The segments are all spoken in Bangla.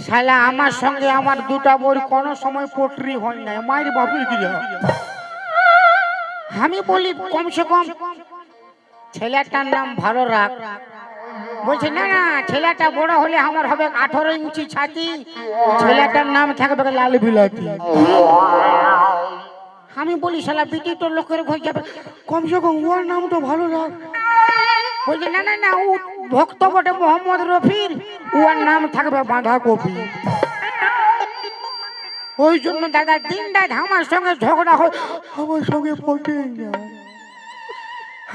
শালা আমার সঙ্গে আমার দুটা বই কোনো সময় পটরি হয় না, মায়ের বাপের কি আমি বলি কমসে কম ছেলেটার নাম ভালো রাখ। বলছে না না, ছেলেটা বড় হলে আমার হবে 18 ইঞ্চি ছাতি, ছেলেটার নাম থাকবে লাল বিলাতি। আমি বলি শালা বিটি তোর লোকের ঘর যাবে, কমসে কম ওর নামটা ভালো রাখ। বলছে না না না, ও ভক্ত বটে মোহাম্মদ রফির, ওর নাম থাকবে বাঁধাকপি। ওই জন্য দাদা দিন রাত আমার সঙ্গে ঝগড়া হয়, আমার সঙ্গে পটে না।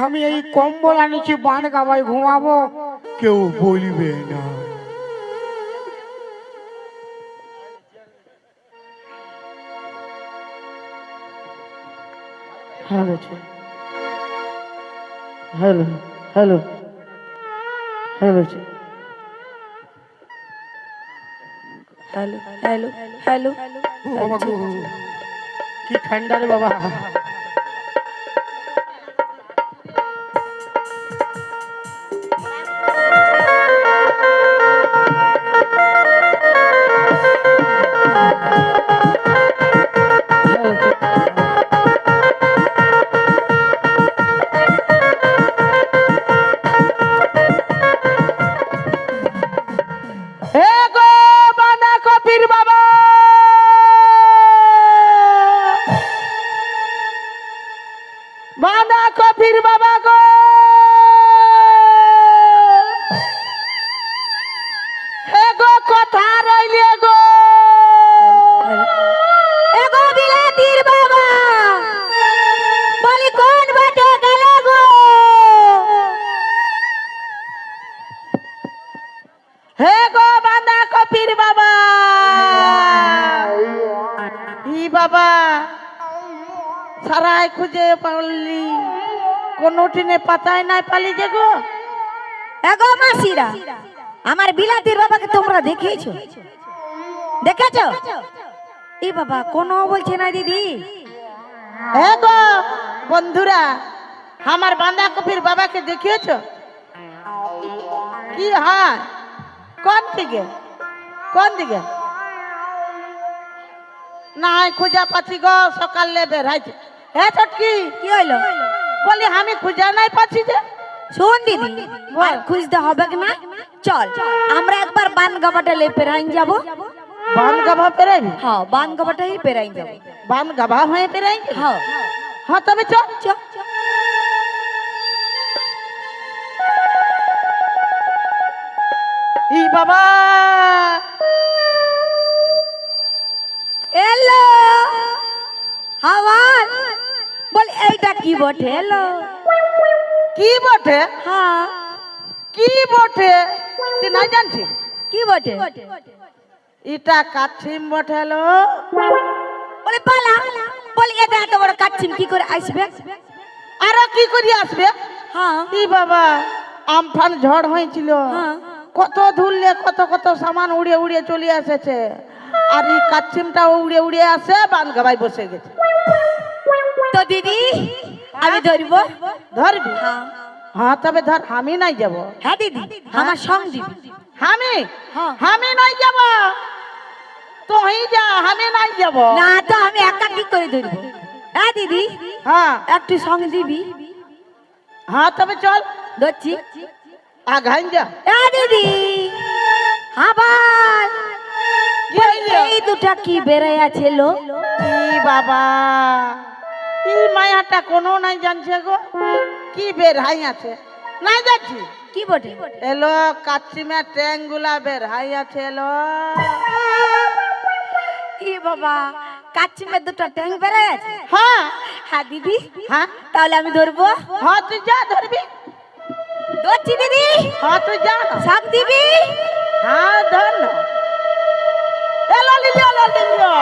আমি এই কম্বল আনিছি বাঁধ গাবায় ঘুমাবো, কেউ বলবে না। Hello hello hello hello hello hello hello কি ঠান্ডা রে বাবা। বাঁধাকপির বাবা গো, হে গো কথা রইলে গো, এগো বিলাতির বাবা, বলি কোন বাটে গেল গো? হে গো বাঁধাকপির বাবা। ই বাবা সারাই খুঁজে পারলি, কোন টিনে পাতায় নাই পালি যে গো। এগো মাসিরা, আমার বিলাতির বাবাকে তোমরা দেখেছো? দেখেছো? এ বাবা কোনো বলছে না দিদি। হে গো বন্ধুরা, আমার বাঁধাকপির বাবাকে দেখিয়েছো? কি হয়, কোন দিকে কোন দিকে? নাই খুঁজা পাচ্ছি গো, সকালে বের হয়েছে। হে চটকি, কি হইলো? বলি আমি খুঁজা নাই পাচ্ছি যে। শোন দিদি, আর খুঁজতে হবে না, চল আমরা একবার বানগাবাটা লে পেরাইন যাব। বান গাভা পেরাই? হ্যাঁ, বানগাবাটাই পেরাইন যাব। বান গাভা হয়ে পেরাই? হ্যাঁ হ্যাঁ তবে চল। চল। ই বাবা এলো হাওয়ার, বল এইটা কি বটে? এলো কি বটে? হ্যাঁ, কি বটে তুই নাই জানছি? কি বটে? এটা কাছিম বটে। লো বলে পালা, বলি এটা এত বড় কাচ্ছিম কি করে আসবে? আর কি করি আসবে? হ্যাঁ ই বাবা আমফান ঝড় হয়েছিল, হ্যাঁ, কত ধুললে কত কত সামান উড়ে উড়ে চলে এসেছে, আর এই কাচ্ছিমটাও উড়ে উড়ে আসে বান গাবাই বসে গেছে। তো দিদি আমি ধরবো? ধরবি? হ্যাঁ হ্যাঁ তবে ধর, আমি নাই যাব। হ্যাঁ দিদি, আমার সঙ্গ দিবি। আমি হ্যাঁ। আমি নাই যাব, তুই যা, আমি নাই যাব। না তো আমি একা কি করে ধরবো? হ্যাঁ দিদি, হ্যাঁ একটু সঙ্গ দিবি। হ্যাঁ তবে চল, ধরছি। আগাইন যা। হ্যাঁ দিদি, আবার কি হইলো? এই দুটা কি বেড়ে আছে লো? ই বাবা, ই মায়াটা কোনো নাই জানছে গো, কি বের হাই আছে নাই যাচ্ছি। কি বটে? এলো কাচ্চিমে ট্যাংগুলা বের হাই আছে। এলো ই বাবা, কাচ্চিমের দুটো ট্যাং বেড়ে আছে। হ্যাঁ হ্যাঁ দিদি, হ্যাঁ তাহলে আমি ধরবো। হ্যাঁ তুই যা ধরবি। ধরছি দিদি, হ্যাঁ তুই যা না। সঙ্গ দিবি। হ্যাঁ ধর না। এলো লিলিও, এলো লিলিও।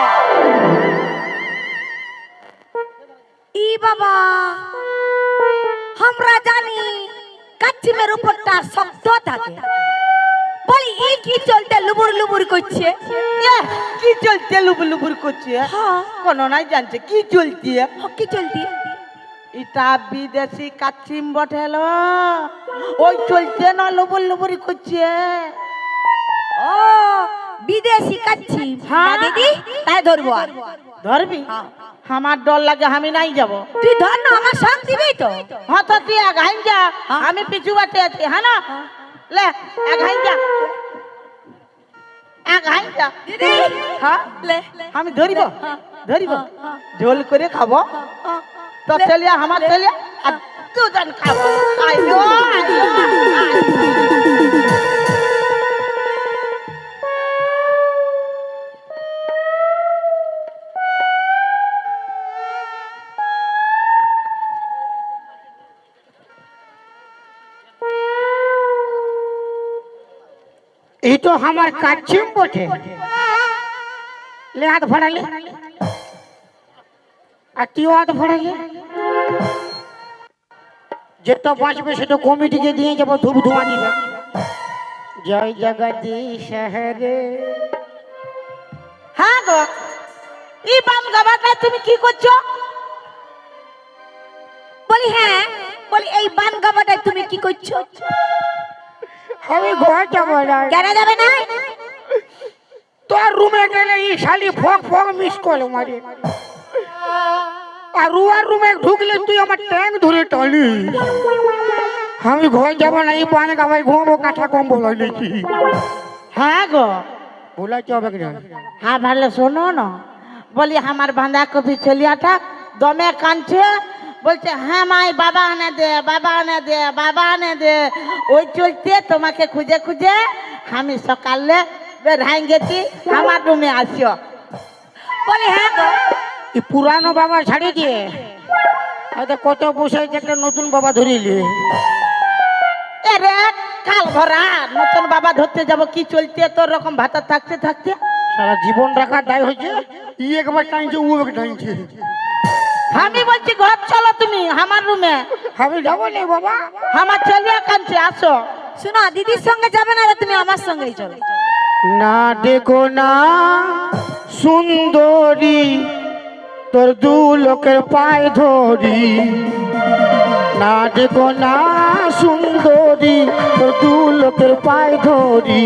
ই বাবা, আমরা জানি কাচ্চিমের উপরটা শক্ত থাকে, বলি এই কি চলতে লুবুর লুবুর করছে? এ, কি চলছে লুবুর লুবুর করছে? হ্যাঁ, কোনো নাই জানছে কি চলছে। কি চলতি? এটা বিদেশি কাচ্চিম বটে। এলো ওই চলছে না লুবুর লুবুরি করছে। ও বিদেশি কাচ্ছি হ্যাঁ। দিদি তাই ধরবো আর। ধরবি আমার ডর লাগে আমি নাই যাব তুই ধর না আমার সঙ্গ দিবি তো। হ্যাঁ তো তুই এক হাইন যা আমি পিছু বাটে আছি হ্যাঁ না লে এক হাইন যা এক হাইন যা দিদি হ্যাঁ লে আমি ধরিব ধরিব ঝোল করে খাবো তো চলিয়া আমার চলিয়া আর দুজন খাবো আইলো আইলো এই তো আমার কাচ্ছিম বটে লে হাত ভরালে আর তুইও হাত ভরালে যেটা বাঁচবে সেটা কমিটিকে দিয়ে যাবো ধূপ ধোঁয়া দিবে জয় জগদীশ হরে। হ্যাঁ গো এই বাম গাবাটা তুমি কি করছো বলি হ্যাঁ বলি এই বান গাবাটায় তুমি কি করছো? আমি ঘর যাবো না কেন যাবে না? তোর রুমে গেলে এই শালি ফক ফক মিস কল মারে আর রুয়ার রুমে ঢুকলে তুই আমার ট্যাঙ্ক ধরে টানি। আমি ঘর যাবো না এই পানে গাবাই ঘুমাবো কাঁথা কম্বল হয় নাকি হ্যাঁ গো বলাইতে হবে কিনা হ্যাঁ ভালো শোনো না বলি আমার বাঁধা কপি ছেলিয়াটা দমে কাঁদছে বলছে হ্যাঁ মাই বাবা আনে দে বাবা আনে দে বাবা আনে দে ওই চলতে তোমাকে খুঁজে খুঁজে আমি সকালে বের হয়ে গেছি আমার রুমে আসিও বলি হ্যাঁ গো এই পুরানো বাবা ছাড়ে দিয়ে হয়তো কত বসে একটা নতুন বাবা ধরিলি এরে কাল ভরা নতুন বাবা ধরতে যাব কি চলতে তোর রকম ভাতা থাকতে থাকতে সারা জীবন রাখার দায় হয়েছে ই একবার টাইনছে ও একবার টাইনছে আমি বলছি ঘর চলো তুমি আমার রুমে আমি যাবো না বাবা আমার ছেলে কাঁদছে আসো শোনো দিদির সঙ্গে যাবে না তুমি আমার সঙ্গেই চলো। না দেখো না সুন্দরী তোর দু লোকের পায়ে ধরি না দেখো না সুন্দরী তোর দু লোকের পায়ে ধরি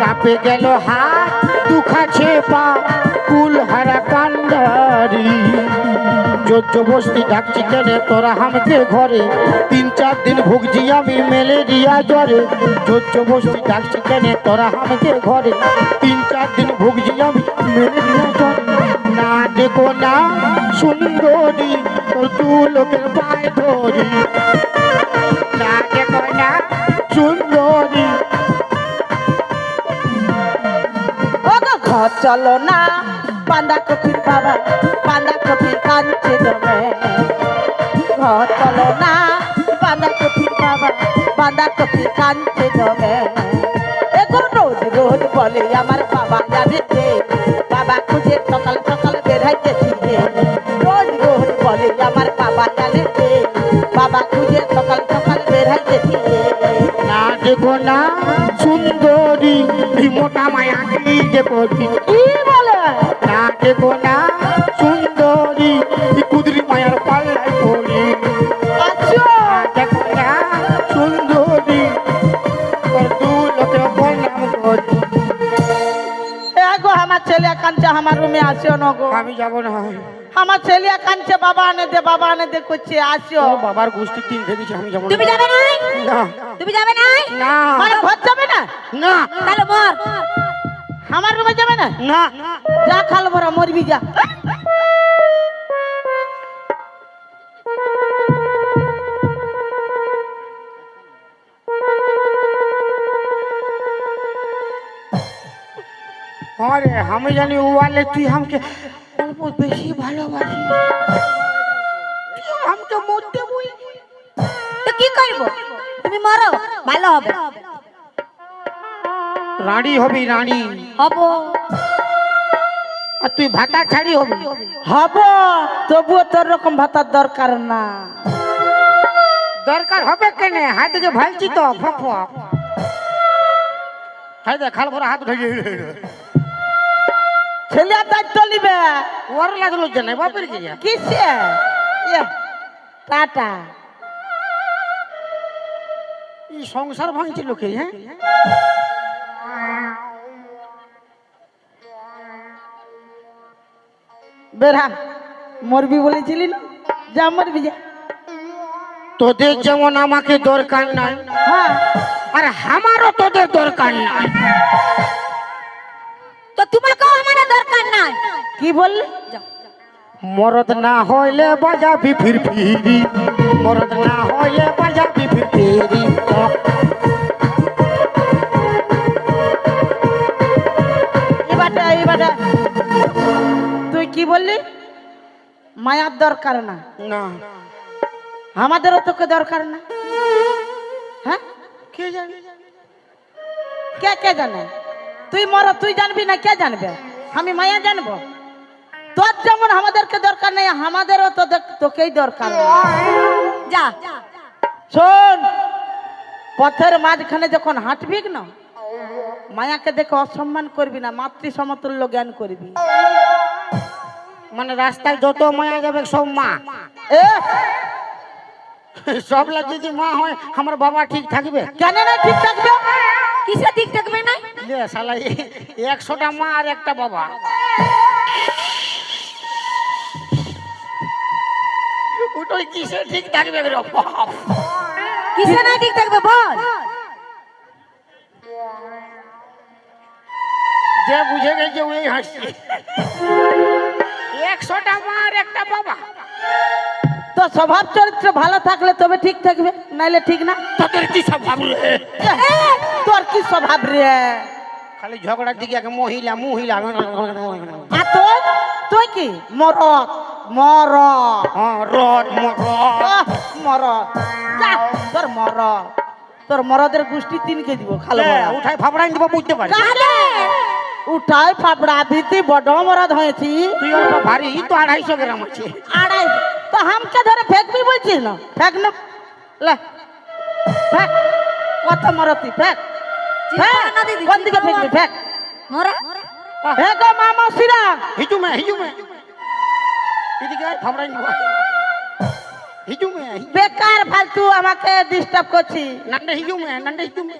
কাঁপে গেল হাত দুখাছে পা কুল হারা কান্ডারি জোর বস্তি ডাকছি কেনে তোরা হামকে ঘরে 3-4 দিন ভুগছি আমি ম্যালেরিয়া জ্বরে জোর বস্তি ডাকছি কেনে তোরা হামকে ঘরে 3-4 দিন ভুগছি আমি ম্যালেরিয়া জ্বরে না দেখো না সুন্দরী তোর দু লোকের পায়ে ধরি না দেখো না সুন্দরী ও গো ঘর চলো না বাঁধা কপি বাবা বাঁধা কপি কাঁদছে দমে ঘর চলো না বাঁধা কপি বাবা বাঁধা কপি কাঁদছে দমে এখন রোজ রোজ বলে আমার বাবা জানে যে বাবা খুঁজে সকাল সকাল বের হইতেছি রোজ রোজ বলে আমার বাবা জানে যে বাবা খুঁজে সকাল সকাল বের হইতেছি না দেখো না সুন্দরী এই মোটা মায়া যে করছি কি বলে না দেখো না সুন্দরী এই কুদরি মায়ার পাল্লাই পড়ি আচ্ছা দেখো না সুন্দরী তোর দু লোকের বললাম করি গো আমার ছেলে কাঁদছে আমার রুমে আসিও না গো আমি যাবো না আমার ছেলে কাঁদছে বাবা আনে দে করছে আসিও ও বাবার গোষ্ঠী তিন খেয়েছি আমি যাবো তুমি যাবে না না তুমি যাবে না না মানে ঘর যাবে না না তাহলে মর আমার রুমে যাবে না না যা খাল ভরা মরবি যা আরে আমি জানি ও বলে তুই আমাকে অল্প বেশি ভালোবাসিস তুই আমাকে মরতে বলি তো কি করব তুমি মরো ভালো হবে রানী হবি রানী হব আর তুই ভাতা ছাড়ি হবি হব তবুও তোর রকম ভাতার দরকার না দরকার হবে কেনে হাত থেকে ভালছি তো ফক ফক হাই দে খাল ভরা হাত ধরে ছেলে দায়িত্ব নিবে ওর লাগলো জানে বাপের কি যা কিসে ইয়ে, টাটা এই সংসার ভাঙছে লোকে হ্যাঁ বেড়া মরবি বলেছিলি না, যা মরবি যা। তোদের যেমন আমাকে দরকার নাই, হ্যাঁ আর আমারও তোদের দরকার নাই। তো তোমাকেও আমার দরকার নাই। কি বললি? যাও। মরদ না হইলে বাজাবি ফিরফিরি, মরদ না হইলে বাজাবি ফিরফিরি। এবারে তুই কি বললি? মায়ার দরকার না, না আমাদেরও তোকে দরকার না। হ্যাঁ কে জানে? কে কে জানে? তুই মর, তুই জানবি না, কে জানবে? আমি মায়া জানবো? তোর যেমন আমাদেরকে দরকার নেই, আমাদেরও তোকেই দরকার নেই। যা। শোন, পথের মাঝখানে যখন হাঁটবি না, মায়াকে দেখে অসম্মান করবি না, মাতৃ সমতুল্য জ্ঞান করবি। মানে রাস্তায় যত মায়া যাবে সব মা, এ সবলা যদি মা হয় আমার বাবা ঠিক থাকবে? কেন না ঠিক থাকবে? কিসে ঠিক থাকবে না? লে শালা 100টা মা আর একটা বাবা, ওটাই কিসে ঠিক থাকবে রে বাপ? কিসে না ঠিক থাকবে বল? যে বুঝে গেছে ওই হাসছে। 100টা মা আর একটা বাবা। তো স্বভাব চরিত্র ভালো থাকলে তবে ঠিক থাকবে, নাইলে ঠিক না। তোদের কি সব ভাবলে? তোর কি স্বভাব রে? খালি ঝগড়ার দিকে এক মহিলা মহিলা। আর তুই কি মরদ? মরদ হ্যাঁ রড মরড। মরদ যা, তোর মরদের গোষ্ঠী 3 কেজি দিব খালো। উঠাই ফাবড়াই দিব, বুঝতে পারি। তাহলে উঠাই ফাবড়া ভিতি বড় মরদ হয়েছি। তুই অল্প ভারী তো 250 গ্রাম আছে। 250 তো হামকে ধরে ফেকবি বলছিস না? ফেক না, লে ফেক। কত মরতি ফেক, ফেক। কোন দিকে ফেকবি? ফেক। মোরা হে গো মামা সিরা, হিজুমে এদিকে আয়, ফাবড়াই দিব। হিজুমে বেকার ফালতু আমাকে ডিস্টার্ব করছি। নান্ডে হিজুমে।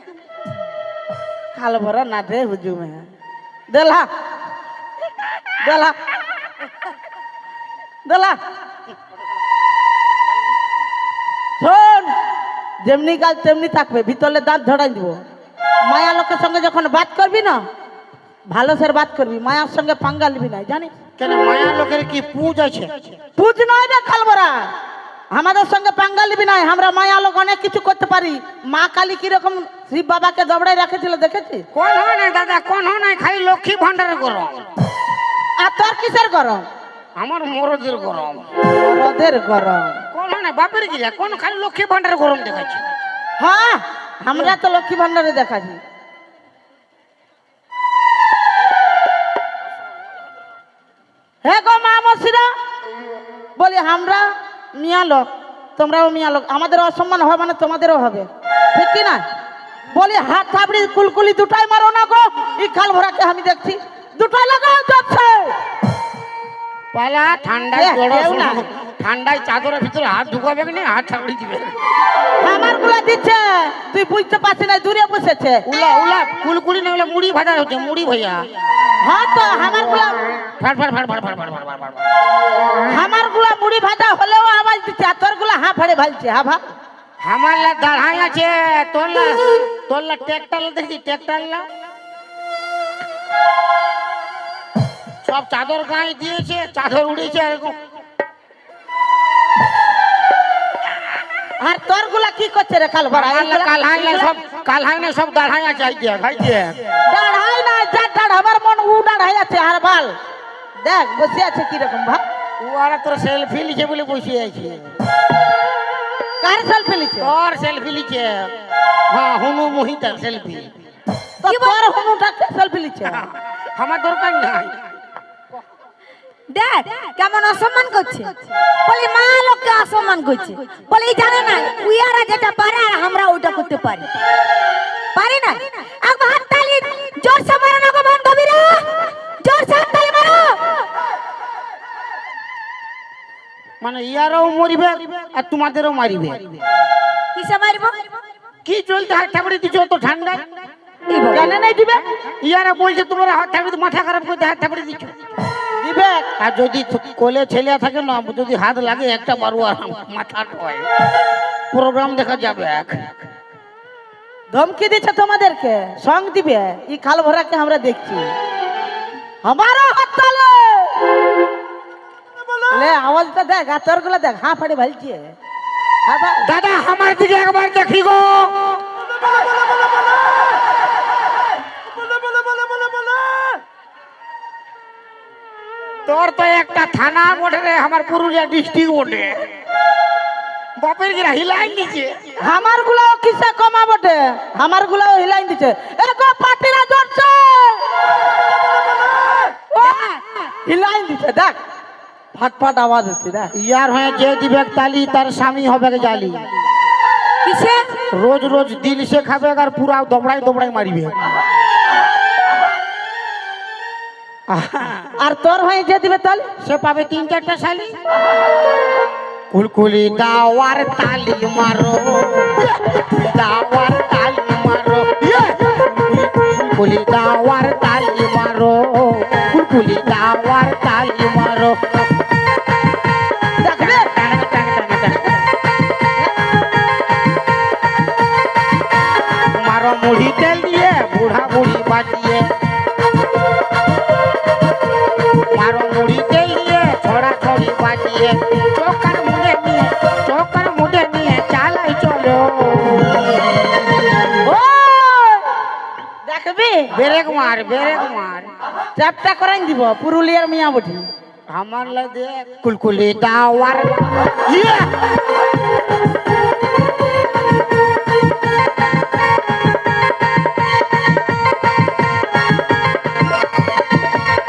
খালো ভরা না রে হুজুমে দেলা দেলা দেলা। শোন, যেমনি গাল তেমনি থাকবে, ভিতরে দাঁত ঝড়াই দিব। মায়া লোকের সঙ্গে যখন বাত করবি না, ভালো সের বাত করবি, মায়ার সঙ্গে পাঙ্গা নিবি না, জানিস? কেন মায়া লোকের কি পুজ আছে? বুঝ নয় রে খালবরা, আমাদের সঙ্গে পাঙ্গা নিবি নাই। আমরা মায়া লোক অনেক কিছু করতে পারি। মা কালী কিরকম শিব বাবাকে জবড়াই রেখেছিল দেখেছিস? কোন হয় না দাদা, কোন হয় না, খালি লক্ষ্মী ভান্ডারের গরম। আর তোর কিসের গরম? আমার মরদের গরম। মরদের গরম। কোন হয় না বাপের গিলা, কোন খালি লক্ষ্মী ভান্ডারের গরম দেখাচ্ছে। হ্যাঁ, আমরা তো লক্ষ্মী ভান্ডারে দেখাছি। হে গো মা মসিরা, বলি আমরা মিয়া লোক, তোমরাও মিয়া লোক, আমাদের অসম্মান হবে মানে তোমাদেরও হবে, ঠিক কি না? বলি হাত থাবড়ি কুলকুলি দুটাই মারো না গো। এই খাল ভরাকে আমি দেখছি দুটাই লাগাও যাচ্ছে। পালা ঠান্ডায় এ, জড়ো কেউ না। ঠান্ডায় চাদরের ভিতরে হাত ঢুকাবে না, হাত ছাগড়ি দিবে। আমার গুলা দিচ্ছে, তুই বুঝতে পারছি না, দূরে বসেছে। উলা উলা কুলকুলি না, মুড়ি ভাজা হচ্ছে, মুড়ি ভাইয়া। হ্যাঁ তো আমার গুলা, ফাট ফাট ফাট ফাট ফাট ফাট ফাট ফাট ফাট। আমার গুলা মুড়ি ভাজা হলেও আওয়াজ দিচ্ছে, আর তোর গুলা হা ফাড়ে ভালছে। হা ভা আমার লা দাঁড়াই আছে, তোরলা ট্র্যাক্টর দেখছি, ট্র্যাক্টর সব চাদর গায়ে দিয়েছে, চাদর উড়েছে এরকম। আর তোর গুলা কি করছে রে কাল ভরা? কাল হাই না সব দাঁড়াই আছে, আই দেখ আই দেখ। দাঁড়াই না, যা দাঁড়, আমার মন উ দাঁড়াই আছে। আর বাল দেখ বসে আছে কিরকম ভাব। ও আর তোর সেলফি লিখে বলে বসে আছে। কার সেলফি লিছে? তোর সেলফি লিখে, হ্যাঁ হুনু মোহিতার সেলফি। তো তোর হনুটা সেলফি লিছে। আমার দরকার নাই। দেখ কেমন অসম্মান করছে। বলি মা লোককে অসম্মান করছে। বলি জানে না উইয়ারা যেটা পারে আর আমরা ওইটা করতে পারি, পারি না? একবার হাততালি জোরসে মারো না গো বান্ধবীরা, জোরসে হাততালি মারো। মানে ইয়ারাও মরিবে আর তোমাদেরও মারিবে। কিসে মারবো? কি চলতে হাত ঠাকুরে দিচ্ছ তো ঠান্ডা? দিব কেন নাই দিবে ইয়ারা বলছে তোমরা হাত থাকবে মাথা খারাপ করে হাত থাকবে দিচ্ছ দিবে আর যদি কোলে ছেলে থাকে না যদি হাত লাগে একটা বারু আর মাথা হয় প্রোগ্রাম দেখা যাবে এক ধমকি দিচ্ছে তোমাদেরকে সঙ্গ দিবে ই খাল ভরাকে আমরা দেখছি আমারও হাত তালে লে আওয়াজটা দেখ আর তোর গুলো দেখ হাঁ ফাড়ি ভালছে দাদা আমার দিকে একবার দেখি গো তোর তো একটা থানা বটে রে আমার পুরুলিয়া ডিস্ট্রিক্ট বটে বাপের গিরা হিলাই নিচে আমার গুলো কিসে কমা বটে আমার গুলো হিলাই দিচ্ছে এগো পাটিরা জড়ছে হিলাই দিচ্ছে দেখ ফাটফাট আওয়াজ হচ্ছে দেখ ইয়ার হয়ে যে দিবে তালি তার স্বামী হবে জালি কিসে রোজ রোজ দিল সে খাবে আর পুরা দবড়াই দবড়াই মারিবে আর তোর হয়ে যে দিবে তাহলে সে পাবে 3-4টা শালি কুলকুলি দাওয়ার তালি মারো দাওয়ার তালি মারো কুলকুলি দাওয়ার তালি মারো কুলকুলি দাওয়ার তালি মারো দেখবে মারো মুড়ি তেল দিয়ে বুড়া বুড়ি বাজিয়ে মারো মুড়ি তেল দিয়ে ছড়া ছড়ি বাজিয়ে চোখার মুড়ে নিয়ে চালাই চলো ও দেখবি ব্রেক মার চ্যাপটা করাই দিব পুরুলিয়ার মিয়া বটি আমার লাগে কুলকুলি দাওয়ার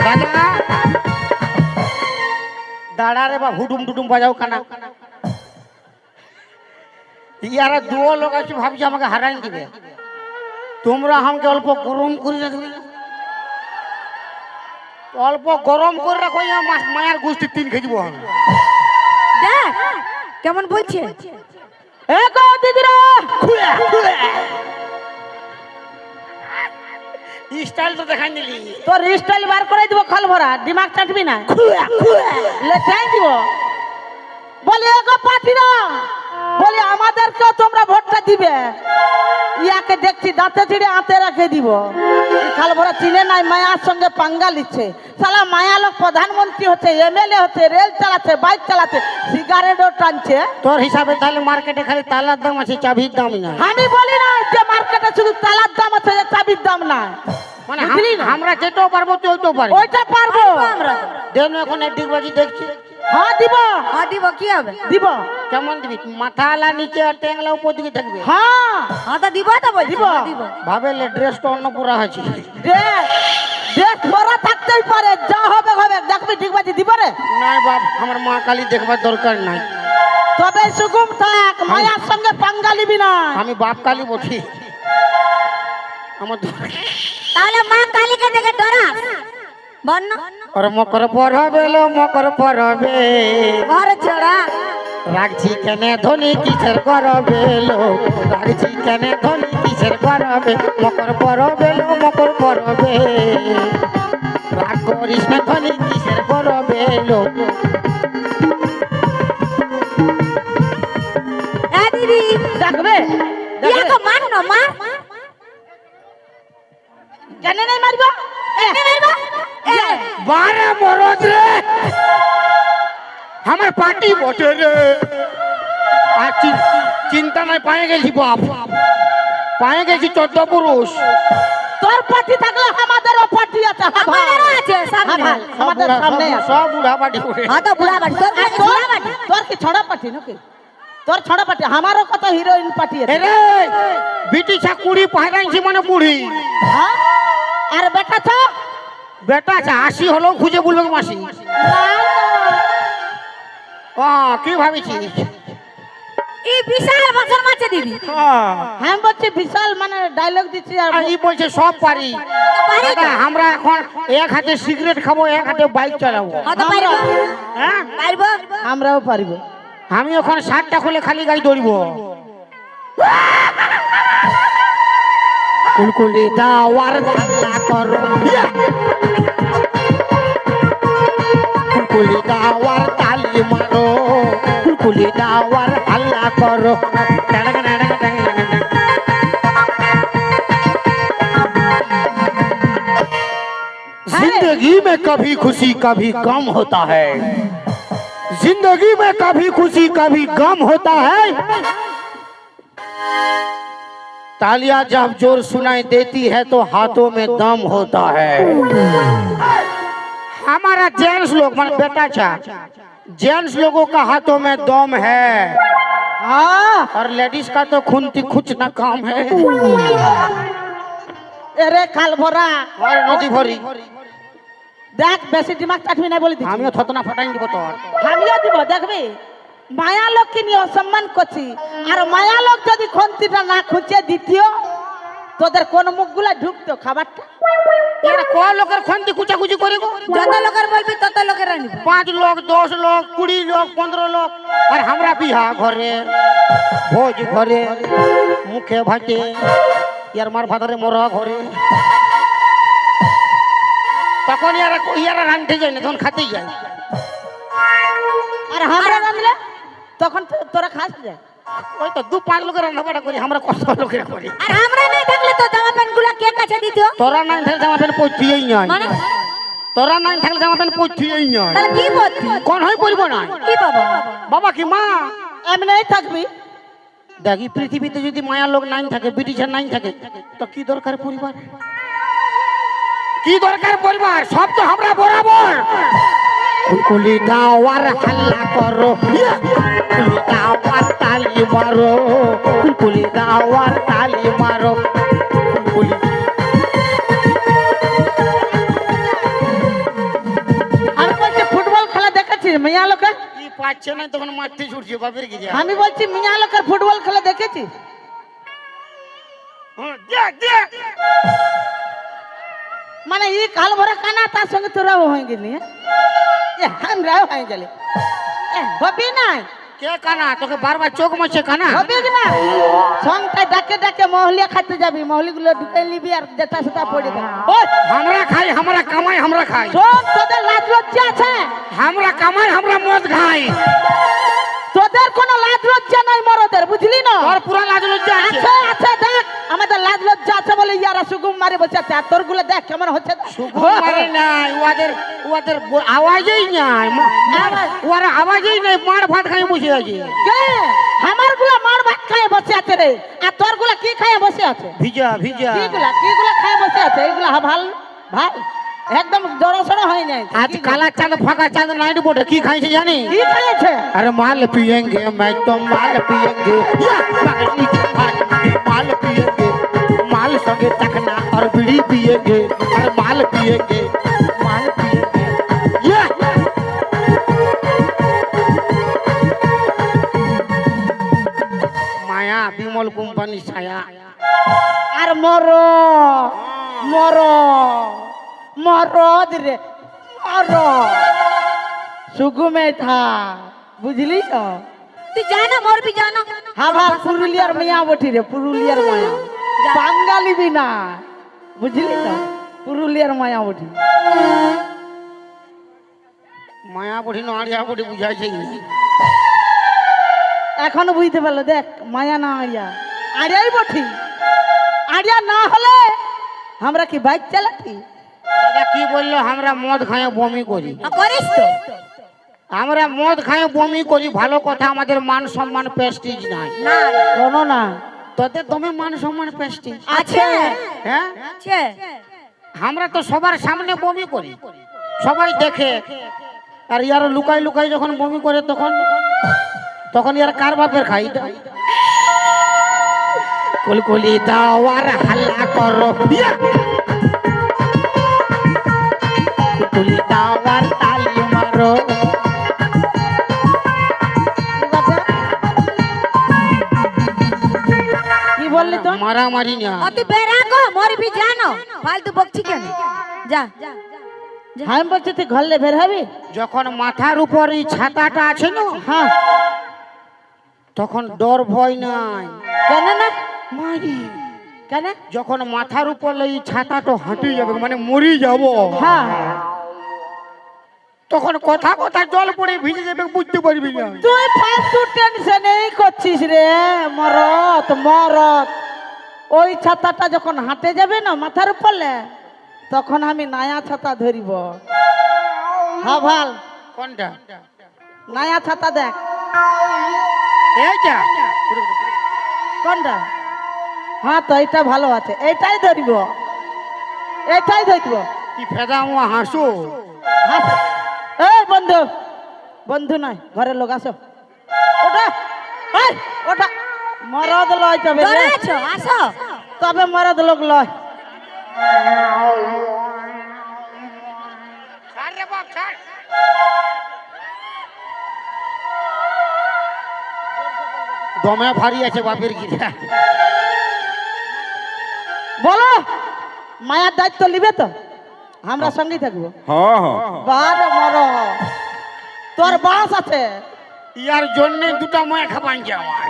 দাদা দাঁড়া রে বা হুডুম টুডুম বাজাও কানা ইয়ারা দুও লোক আছে ভাবছি আমাকে হারাই দিবে তোমরা আমাকে অল্প গরম করে রাখবে না? অল্প গরম করে রাখো মায়ের গোষ্ঠী 3 খেয়ে দিব আমি দেখ কেমন বলছে এগো দিদিরা স্টাইল তো দেখাই দিলি তোর স্টাইল বার করে দিব খাল ভরা দিমাগ চাটবি না লেটাই দিব বলি এগো পাঠিরা বলি আমাদেরকেও তোমরা ভোটটা দিবে ইয়াকে দেখছি দাঁতে চিড়ে আঁতে রেখে দিব খাল ভরা চিনে নাই মায়ার সঙ্গে পাঙ্গা লিচ্ছে সালা মায়া লোক প্রধানমন্ত্রী হচ্ছে এমএলএ হচ্ছে রেল চালাচ্ছে বাইক চালাচ্ছে সিগারেটও টানছে তোর হিসাবে তাহলে মার্কেটে খালি তালার দাম আছে চাবির দাম না আমি বলি না যে মার্কেটে শুধু তালার দাম আছে যে চাবির দাম না মানে বুঝলি না? আমরা যেটাও পারবো ওইটাও পারবো ওইটা পারবো আমরা দেন এখন এক ডিগবাজি দেখছি হ্যাঁ দিব হ্যাঁ দিব কি হবে দিব কেমন দিবি মাথালা নিচে আর ট্যাংলা উপর দিকে থাকবে হ্যাঁ হ্যাঁ তো দিব তো বলছি দিব। হ্যাঁ, দিব ভাবেলে ড্রেসটা অন্য পুরা আছে দেখ ভরা থাকতেই পারে যা হবে হবে দেখবি ঠিকবাজি দিব রে নাই বাপ আমার মা কালী দেখবার দরকার নাই তবে সুগুম থাক মায়ার সঙ্গে পাঙ্গা লিবি না আমি বাপ কালী বলি আমার দরকার তাহলে মা কালীকে দেখে ডরাস বন্ন আর মকর পরবে লো মকর পরবে ঘর ছোড়া রাখছি কেনে ধনী কিসের করবে লো রাখছি কেনে ধনী কিসের করবে মকর পরবে লো মকর পরবে রাগ করিস না ধনী কিসের করবে লো এ দিদি দেখবে ইয়াকে মার না মা জানে নাই মারবো এনে মারবা এ বারে মরদ রে আমার পার্টি বটে রে আর চিন্তা নাই পায়ে গেছি বাপ পায়ে গেছি 14 পুরুষ তোর পার্টি থাকলে আমাদেরও পার্টি আছে আমারও আছে সামনে হ্যাঁ, আমাদের সামনে আছে। সব বুড়া পার্টি করে হ্যাঁ তো বুড়া বাড়ি তোর কাছে বুড়া বাড়ি তোর কি ছড়া পার্টি নাকি তোর ছড়া পার্টি আমারও কত হিরোইন পার্টি আছে রে বিটি ছা কুড়ি পাহাড়াইছি মানে বুড়ি হ্যাঁ? আর বেটা ছ বেটা আছে 80 হলো খুঁজে বলবে মাসি কি ভাবিছিস এই বিশাল বছর মাছে দিদি হ্যাঁ বলছি বিশাল মানে ডায়লগ দিচ্ছি আর আর ই বলছে সব পারি পারি তো। দাদা, আমরা এখন এক হাতে সিগারেট খাবো এক হাতে বাইক চালাবো হ্যাঁ তো পারবো হ্যাঁ পারবো আমরাও পারিব আমি ওখান 60টা খুলে খালি গাড়ি দৌড়ব কুলকুলি দাওয়ার হাল্লা করো কুলকুলি দাওয়ার তালি মারো কুলকুলি দাওয়ার হাল্লা করো जिंदगी में कभी खुशी कभी गम होता है जिंदगी में कभी खुशी कभी गम होता है तालियां जब जोर सुनाई देती है तो हाथों में दम होता है हमारा जेंट्स लोग मतलब बेटा था जेंट्स लोगों का हाथों में दम है हाँ और लेडीज का तो खुनती कुछ ना काम है এরে কাল ভরা और नदी भरी দেখ বেশি দিমাগ চাটবি না বলে দিচ্ছি আমিও থতনা ফাটাই দিব তোর আমিও দিব দেখবি মায়া লোককে নিয়ে অসম্মান করছি আর মায়া লোক যদি খন্তিটা না খুঁজে দ্বিতীয় তোদের কোন মুখগুলা ঢুকতো খাবারটা এরা ক লোকের খন্তি কুচাকুচি করে গো যত লোকের বলবি তত লোকের আনবি 5 लोग 10 लोग 20 लोग 15 लोग और हमरा बिहा घरे भोज घरे मुखे भाते यार मार भातारे मोरा घरे তখন ইয়ারা রাঁধতে যায় না তখন খাতেই যায় আর আমরা রাঁধলে তখন তোরা খাস যায় ওই তো 2-5 লোকের রান্নাবাড়া করি আমরা কত লোকের করি আর আমরা না থাকলে তো জামা প্যান্ট গুলা কে কাছে দিত তোরা নাই থাকলে জামা প্যান্ট পরতেই নাই মানে তোরা নাই থাকলে জামা প্যান্ট পরতেই নাই তাহলে কি বলতি কোন হয় পরিব না কি বাবা বাবা কি মা এমনিই থাকবি দেখি পৃথিবীতে যদি মায়া লোক নাই থাকে ব্রিটিশের নাই থাকে তো কি দরকার পরিবার কি দরকার পরিবার সব তো আমরা বরাবর কুলকুলি দাওয়ার হাল্লা করো কুলকুলি দাওয়ার তালি মারো কুলকুলি দাওয়ার তালি মারো কুলকুলি আমি বলছি ফুটবল খেলা দেখেছিস মিয়া লোকের কি পাচ্ছে না তখন মাঠে ছুটছে বাপের কি যা আমি বলছি মিয়া লোকের ফুটবল খেলা দেখেছিস দেখ দেখ মানে এই কাল ভরা কানা তার সঙ্গে তোরাও হয়ে গেলি আমরাও হয়ে গেলি হবি না কে কানা তোকে বারবার চোখ মারছে কানা হবে কি না সঙ্গটা ডাকে ডাকে মহলিয়া খাইতে যাবি মহলিগুলো ঢুকে নিবি আর যেটা সেটা পড়ে দেবে ওই আমরা খাই আমরা কামাই আমরা খাই সব তোদের লাজ লজ্জা আছে আমরা কামাই আমরা মদ খাই তোদের কোনো লাজ লজ্জা নাই মরদের বুঝলি না তোর পুরা লাজ লজ্জা আছে আছে আছে দেখ আমাদের লাজ লজ্জা আছে বলে ইয়ারা সুগুম মারে বসে আছে আর তোরগুলো দেখ কেমন হচ্ছে মারে নাই ওদের আওয়াজই নাই ওর আওয়াজই নাই মার ভাত খাই বসে আছে কে আমার গুলা মার ভাত খায় বসে আছে রে আর তোর গুলা কি খায় বসে আছে ভিজা ভিজা কিগুলা খায় বসে আছে এগুলা ভাল ভাল একদম জড়সড় হয়ে যায় आज काला चांद फाका चांद नाइट बोटे की खाई जानी কি খাইছে अरे माल पिएंगे मैं तो माल पिएंगे या पगली के खाएंगे माल पिएंगे माल संगे चखना और बीड़ी पिएंगे और माल पिएंगे या माया विमल कंपनी छाया আর মরো মরো মরদ রে মরো সুগুমে থা বুঝলি তো তুই জানা মোর বি জানা আমার পুরুলিয়ার মিয়া বটি রে পুরুলিয়ার মায়া বাঙালি বি না বুঝলি তো পুরুলিয়ার মায়া বটি माया बुढ़ी नो आड़िया बुढ़ी बुझाई चाहिए এখনো বুঝতে পারলো দেখ মায়া না আড়িয়া আড়িয়াই বটি আড়িয়া না হলে আমরা কি বাইক চালাতি दादा की बोललो हमरा मद खाए বমি করি করিস তো আমরা মদ খাই বমি করি ভালো কথা আমাদের মান সম্মান প্রেস্টিজ নাই না শোনো না তোদের দমে মান সম্মান প্রেস্টিজ আছে হ্যাঁ আছে আমরা তো সবার সামনে বমি করি সবাই দেখে আর ইয়ার লুকাই লুকাই যখন বমি করে তখন তখন ইয়ার কার বাপের খাই কুলকুলি দাওয়ার হাল্লা করো কুলকুলি দাওয়ার তালি মারো কি বললি তো মারামারি না অতি বেরা কো মোর বি জানো ফালতু বকছি কেন যা আমি বলছি তুই ঘরলে বের হবি যখন মাথার উপর এই ছাতাটা আছে না হ্যাঁ তখন ডর ভয় নাই কেন না মারি কেন? যখন মাথার উপর এই ছাতাটা হাঁটিয়ে যাবে মানে মরি যাব, হ্যাঁ, তখন কথা কথা জল পড়ে ভিজে যাবে, বুঝতে পারবি না। তুই ফালতু টেনশন এই করছিস রে মরত মরত। ওই ছাতাটা যখন হাঁটে যাবে না মাথার উপরে, তখন আমি নয়া ছাতা ধরিব। হ্যাঁ ভাল, কোনটা? নয়া ছাতা দেখ। এইটা কোনটা? হ্যাঁ তো এইটা ভালো আছে, এইটাই ধরিব, এইটাই ধরিব। কি ফেদা মুয়া হাসো। হাস। এই বন্ধু, বন্ধু নয়, ঘরের লোক আসো। ওটা এই, ওটা মরদ লয় তবে রে। ডরে আছো? আসো। তবে মরদ লোক লয়। ছাড় রে বাপ, ছাড়। দমে ভারী আছে বাপের গিরা। বলো, মায়ার দায়িত্ব নিবে তো? আমরা সঙ্গেই থাকবো। হ্যাঁ হ্যাঁ বারে মর, তোর বাস আছে। ইয়ার জন্য দুটা মায়া খাবানছে আমার,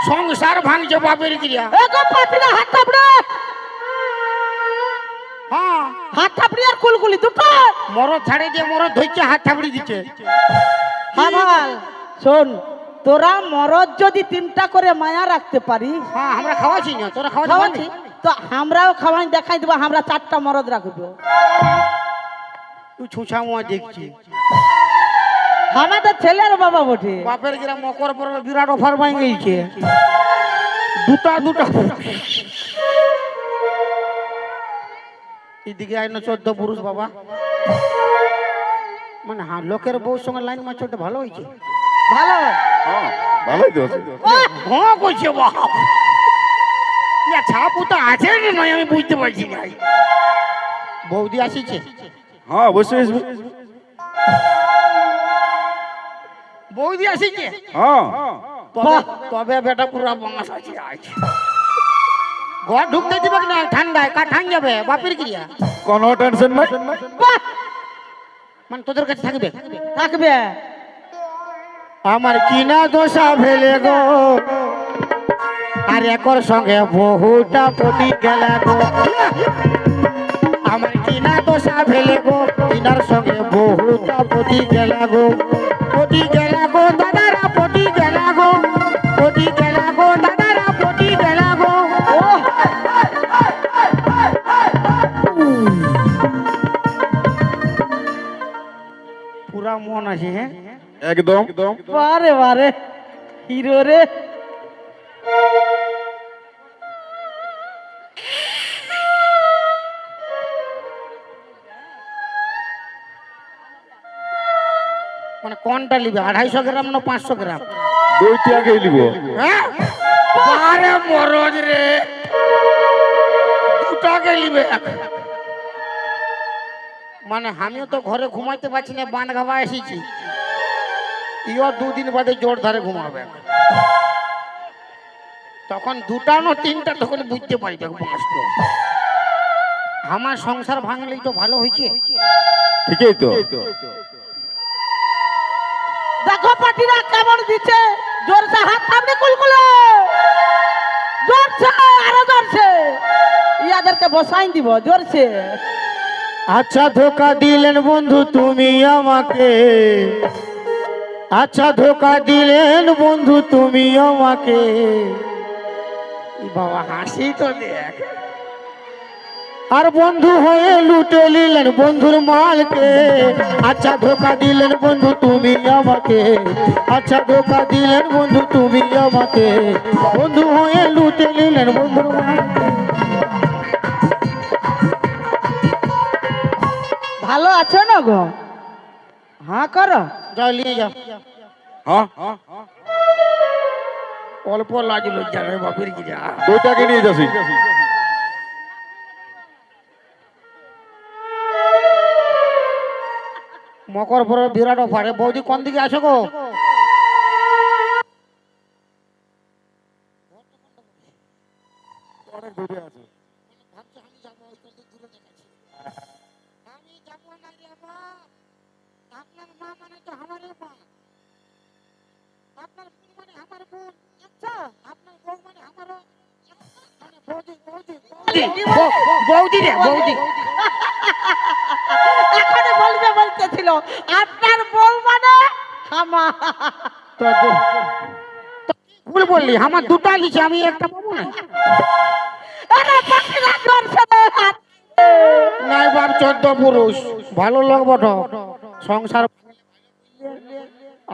সংসার ভাঙছে বাপের গিরা। এ গো পাতিনা, হাত থাপড়ে, হ্যাঁ, হাত থাপড়ি আর কুলকুলি দুটো। মরদ ছাড়ে দিয়ে মরদ ধরছে, হাত থাপড়ি দিচ্ছে। হ্যাঁ ভাল, শোন, তোরা মরদ যদি 3টা করে মায়া রাখতে পারিস, হ্যাঁ, আমরা খাওয়াছি না, তোরা খাওয়াচ্ছি খাওয়াচ্ছি তো আমরাও খাওয়াই দেখাই দেবো। আমরা 4টা মরদ রাখবো। তুই ছুঁচা মুয়া দেখছি। আমাদের ছেলের বাবা বটে। বাপের গিরা মকর পর বিরাট অফার পাই গেছে, দুটা দুটা। এদিকে আয় না 14 পুরুষ বাবা, মানে হ্যাঁ, লোকের বউর সঙ্গে লাইন মারছে, ভালো হয়েছে। ভালো, হ্যাঁ ভালোই তো আছে। হ্যাঁ কইছে বাপ, ইয়া ছাপু তো আছে না নয় আমি বুঝতে পারছি না। বৌদি আসিছে? হ্যাঁ অবশ্যই আসবে। বৌদি আসিছে? হ্যাঁ তবে তবে বেটা পুরা বাঁশ আছে আজ। ঘর ঢুকতে দিবে না ঠান্ডায়, কাঠান যাবে বাপের ক্রিয়া। কোনো টেনশন নাই। মানে তোদের কাছে থাকবে? থাকবে। আমার কিনা দোষা ফেলে গো, আর একর সঙ্গে বহুটা পটি গেলা গো। আমার কিনা দোষা ফেলে গো, কিনার সঙ্গে বহুটা পটি গেলা গো। পটি গেলা গো দাদারা, পটি গেলা গো, পটি গেলা গো দাদারা, পটি গেলা গো। পুরা মন আছে। হ্যাঁ, একদম। বারে বারে হিরো রে। মানে কোনটা নিবে, 250 গ্রাম না 500 গ্রাম? 2টি আগে নিব। হ্যাঁ, বারে মরদ রে, দুটাকে নিবে। মানে আমিও তো ঘরে ঘুমাইতে পারছি না, বান গাবা এসেছি। ইও 2 দিন বাদে জোর ধারে ঘুমাবে, তখন 2টা না 3টা, তখন বুঝতে পারবে মস্ত। আমার সংসার ভাঙলেই তো ভালো হয়েছে। ঠিকই তো। দেখো পাটিরা কেমন দিচ্ছে, জোরছে হাত থামনে কুলকুলে, জোরছে আরো জোরছে। ইয়াদেরকে বসাই দিব জোরছে। আচ্ছা ধোকা দিলেন বন্ধু তুমি আমাকে, আচ্ছা ধোকা দিলেন বন্ধু তুমি আমাকে। বাবা হাসি তো দেখ। আর বন্ধু হয়ে লুটে নিলেন বন্ধুর মালকে। আচ্ছা ধোকা দিলেন বন্ধু তুমি আমাকে, আচ্ছা ধোকা দিলেন বন্ধু তুমি আমাকে। বন্ধু হয়ে লুটে নিলেন বন্ধুর মালকে। ভালো আছো না গো? হ্যাঁ করো। যাও নিয়ে যাও। হ্যাঁ অল্প লাজ লজ্জা রে বাপের কি যা। 2টাকে নিয়ে যাচ্ছি। মকর পর বিরাট অফারে। বৌদি কোন দিকে আসো গো? অনেক দূরে আছে। আমি যাব না রে মা, আপনার মা মানে তো আমারই মা, আপনার বোন মানে আমার বোন, আচ্ছা আপনার বউ মানে আমারও। মানে বৌদি রে বৌদি। এখানে বলতেছিল আপনার বউ মানে আমার। তো ভুল বললি, আমার দুটা লিখে আমি একটা পাবো না। আরে পাখিরা করছে না। নাই বাপ 14 পুরুষ ভালো লোক বট সংসার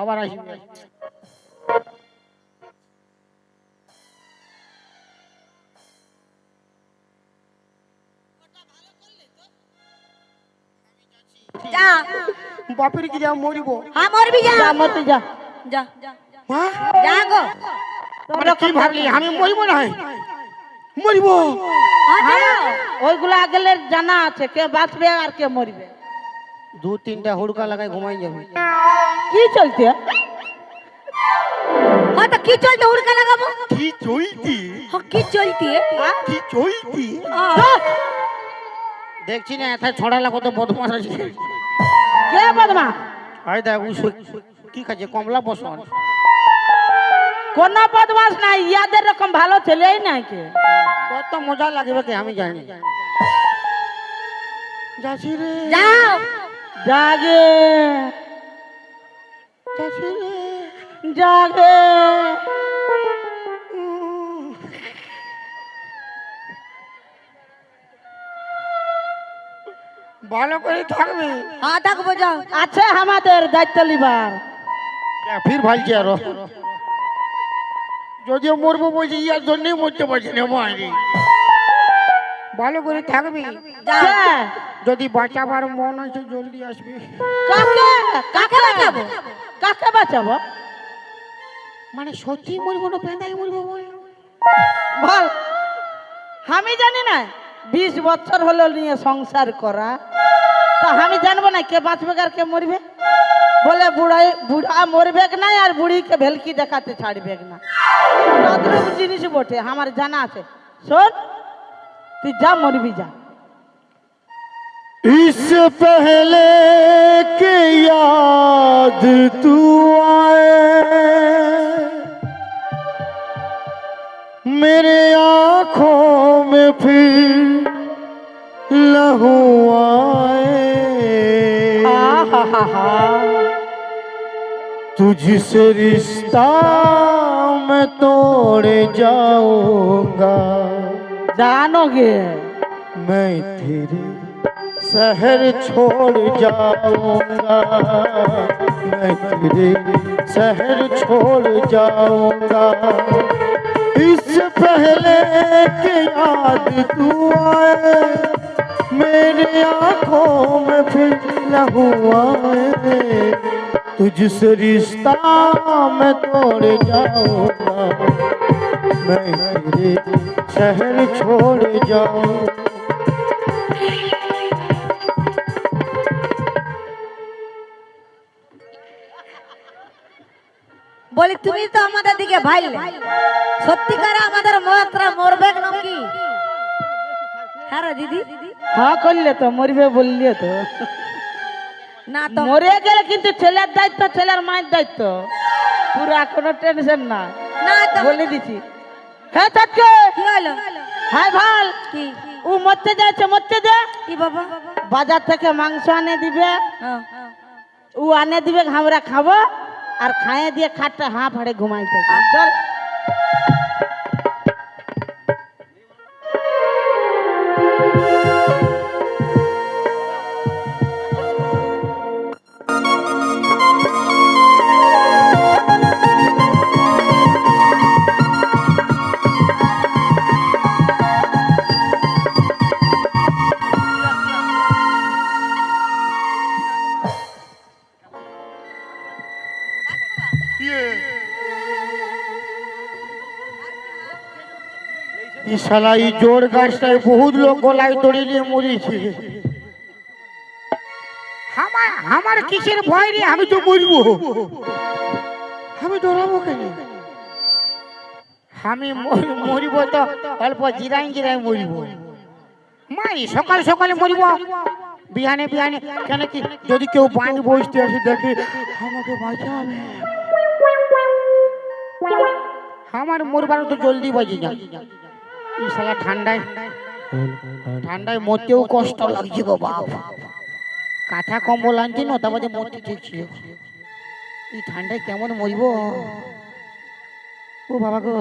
আবার আসবে। যা বাপের কি যা মরিব। হ্যাঁ মরবি যা যা মতে যা। যা হ্যাঁ? যা গো তোমরা কি ভাবলি আমি মরিব না? মরিব। হ্যাঁ যা। ওইগুলো আগের জানা আছে কে বাঁচবে আর কে মরবে। 2-3টা হুড়কা লাগাই ঘুমাই যাবে। কি চলছে? হ্যাঁ তো কি চলতে হুড়কা লাগাবো? কি চলতি হ্যাঁ কি চলতে? কি চলতি দেখছি না এথায় ছড়ালা কত বদমাস আছে। কে বদমা? আই দেখ কি খাচ্ছে কমলা বসন। কোন বদমাস নাই, ইয়াদের রকম ভালো ছেলেই নাই কে। কত মজা লাগবে কি আমি জানি। যাচ্ছি রে যাও জাগে যাচ্ছি রে। জাগে। ভালো করে থাকবে। হ্যাঁ থাকবো যাও। আছে আমাদের দায়িত্ব লিবার। ফির ভালছি আরো যদিও মরবো বলছি ইয়ার জন্যই মরতে পারছি না মারি। ভালো করে থাকবি। যাও কে? যদি বাঁচাবার মন আছে জলদি আসবি। কাকে? কাকে বাঁচাবো? কাকে বাঁচাবো? মানে সত্যি মরবো না পেঁদাই মরবো বল। বল। আমি জানি না 20 বছর হলো নিয়ে সংসার করা, তো আমি জানবো না কে বাঁচবে আর কে মরবে। বলে বুড়া মরবে না আর বুড়িকে ভেলকি দেখাতে ছাড়বে না। তদ্রুপ জিনিস বটে, আমার জানা আছে। শোন, তুই যা মরবি যা। इससे पहले के याद तू आए मेरे आँखों में फिर लहू आए तुझसे रिश्ता मैं तोड़ जाऊंगा জানোগে मैं तेरे शहर छोड़ जाऊंगा मैं तेरे शहर छोड़ जाऊंगा इससे पहले कि याद तू आए मेरी आंखों में फिर लहू आए तुझसे रिश्ता मैं तोड़ जाऊंगा मैं तेरे शहर छोड़ जाऊं। বলি তুমি তো আমাদের দিকে ভাইলে সত্যিকারে আমাদের মরাত্রা মরবে নাকি? হ্যাঁ রে দিদি। হ্যাঁ করলে তো মরবে বললে তো না তো মরে গেলে কিন্তু ছেলের দায়িত্ব, ছেলের মায়ের দায়িত্ব পুরা, কোনো টেনশন না। না তো বলে দিছি। হ্যাঁ চাচকে কি হলো? হাই ভাল কি ও মরতে যাচ্ছে, মরতে দে। কি বাবা? বাজার থেকে মাংস আনে দিবে, হ্যাঁ। ও আনে দিবে, আমরা খাবো আর খাইয়ে দিয়ে খাটটা হাঁ ফাড়ে ঘুমাইতে চল। এই শালা এই জোর গাছটায় বহুত লোক গলায় দড়ি নিয়ে মরেছে। আমার কিসের ভয় রে? আমি তো মরবো, আমি ডরাবো কেন? আমি মরিব তো অল্প জিরাই জিরাই মরিব। মাই সকাল সকালে মরিব, বিহানে বিহানে কেন কি যদি কেউ বাঁধ বসতে আসে দেখে আমাকে বাঁচাবে। আমার মরবার তো জলদি বাজি যায়। এই শালা ঠান্ডায় ঠান্ডায় মরতেও কষ্ট লাগছে গো বাপ। কাঁথা কম্বল আনছি না তা বাদে মরতে ঠেকছি। এই ঠান্ডায় কেমন মরিব ও বাবা গো।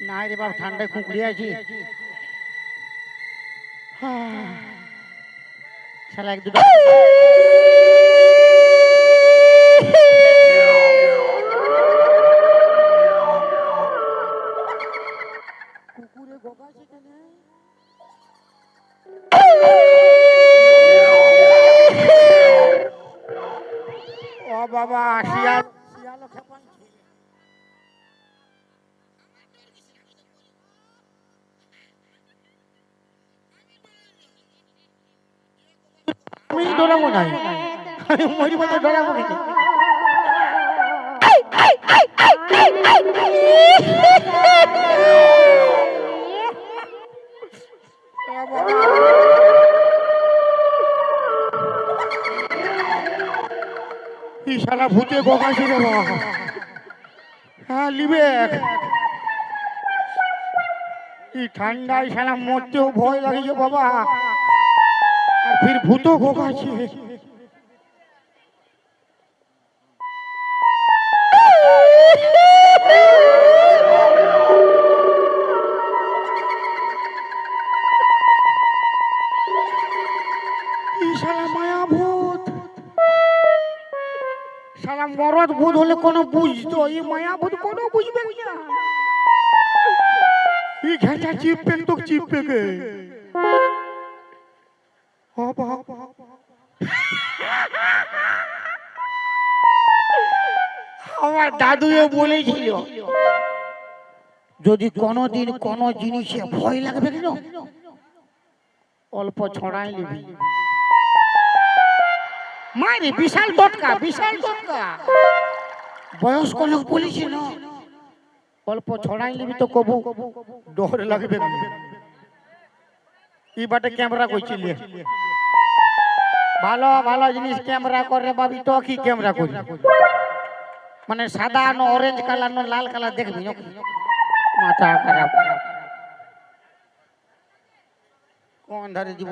না রে বাপ ঠান্ডায় কুঁকড়ে আছি। শালা এক দুটো কুকুরে গোগাছে কেন? ও বাবা শিয়াল শিয়াল খেপাচ্ছে। আমি ডরাবো না, আমি মরিব তো ডরাবো কেন? এই শালা ভূতে গোগাছে রে বাবা। হ্যাঁ লিবে এই ঠান্ডায় শালা মরতেও ভয় লাগে বাবা। আর ফির ভূত গোগাছে। এই শালা মায়া ভূত। শালা মরদ ভূত হলে কোনো বুঝতো, এই মায়া ভূত কোনো বুঝবে না। এই ঘেঁচা চিপবে তো চিপবে কে? আমার দাদুও বলেছিল যদি কোনোদিন কোনো জিনিসে ভয় লাগবে কেন অল্প ছড়াই নিবি। মারি বিশাল টটকা, বিশাল টটকা। বয়স্ক লোক বলেছে না অল্প ছড়াই নিবি তো কবু ডর লাগবে না। এই বাটে ক্যামেরা করছিল ভালো ভালো জিনিস ক্যামেরা করে বাবি তো কি ক্যামেরা করি মানে সাদা না অরেঞ্জ কালার না লাল কালার দেখবি মাথা খারাপ। কোন ধারে দিব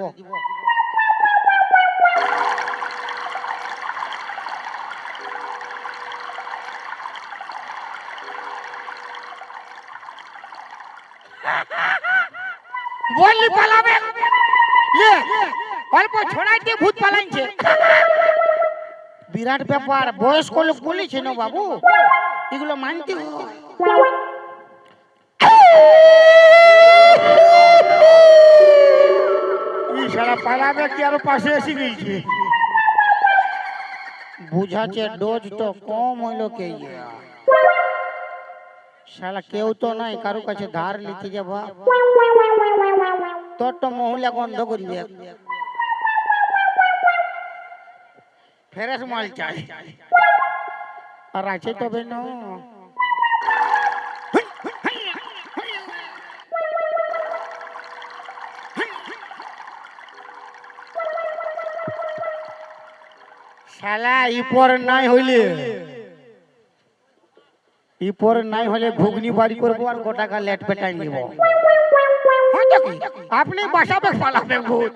বললি পালাবে লে অল্প ছড়াই দিয়ে ভূত পালাইছে। বিরাট ব্যাপার, বয়স্ক লোক বলেছে না বাবু, এগুলো মানতে হয়। এই শালা পালাবে কি আরো পাশে এসে গেছে। বুঝাচ্ছে ডোজ তো কম হইলো কে শালা কেউ তো নাই কারো কাছে ধার নিতে যাবা তোর তো মহিলা গন্ধ করবি ফেরেস মাল চাই আর আছে তবে না শালা ইপর নাই হইলে ঘুগনি বাড়ি করবো আর গোটাকা লেট পেটাই নিব। আপনি বাসাবে পালাবে ভূত।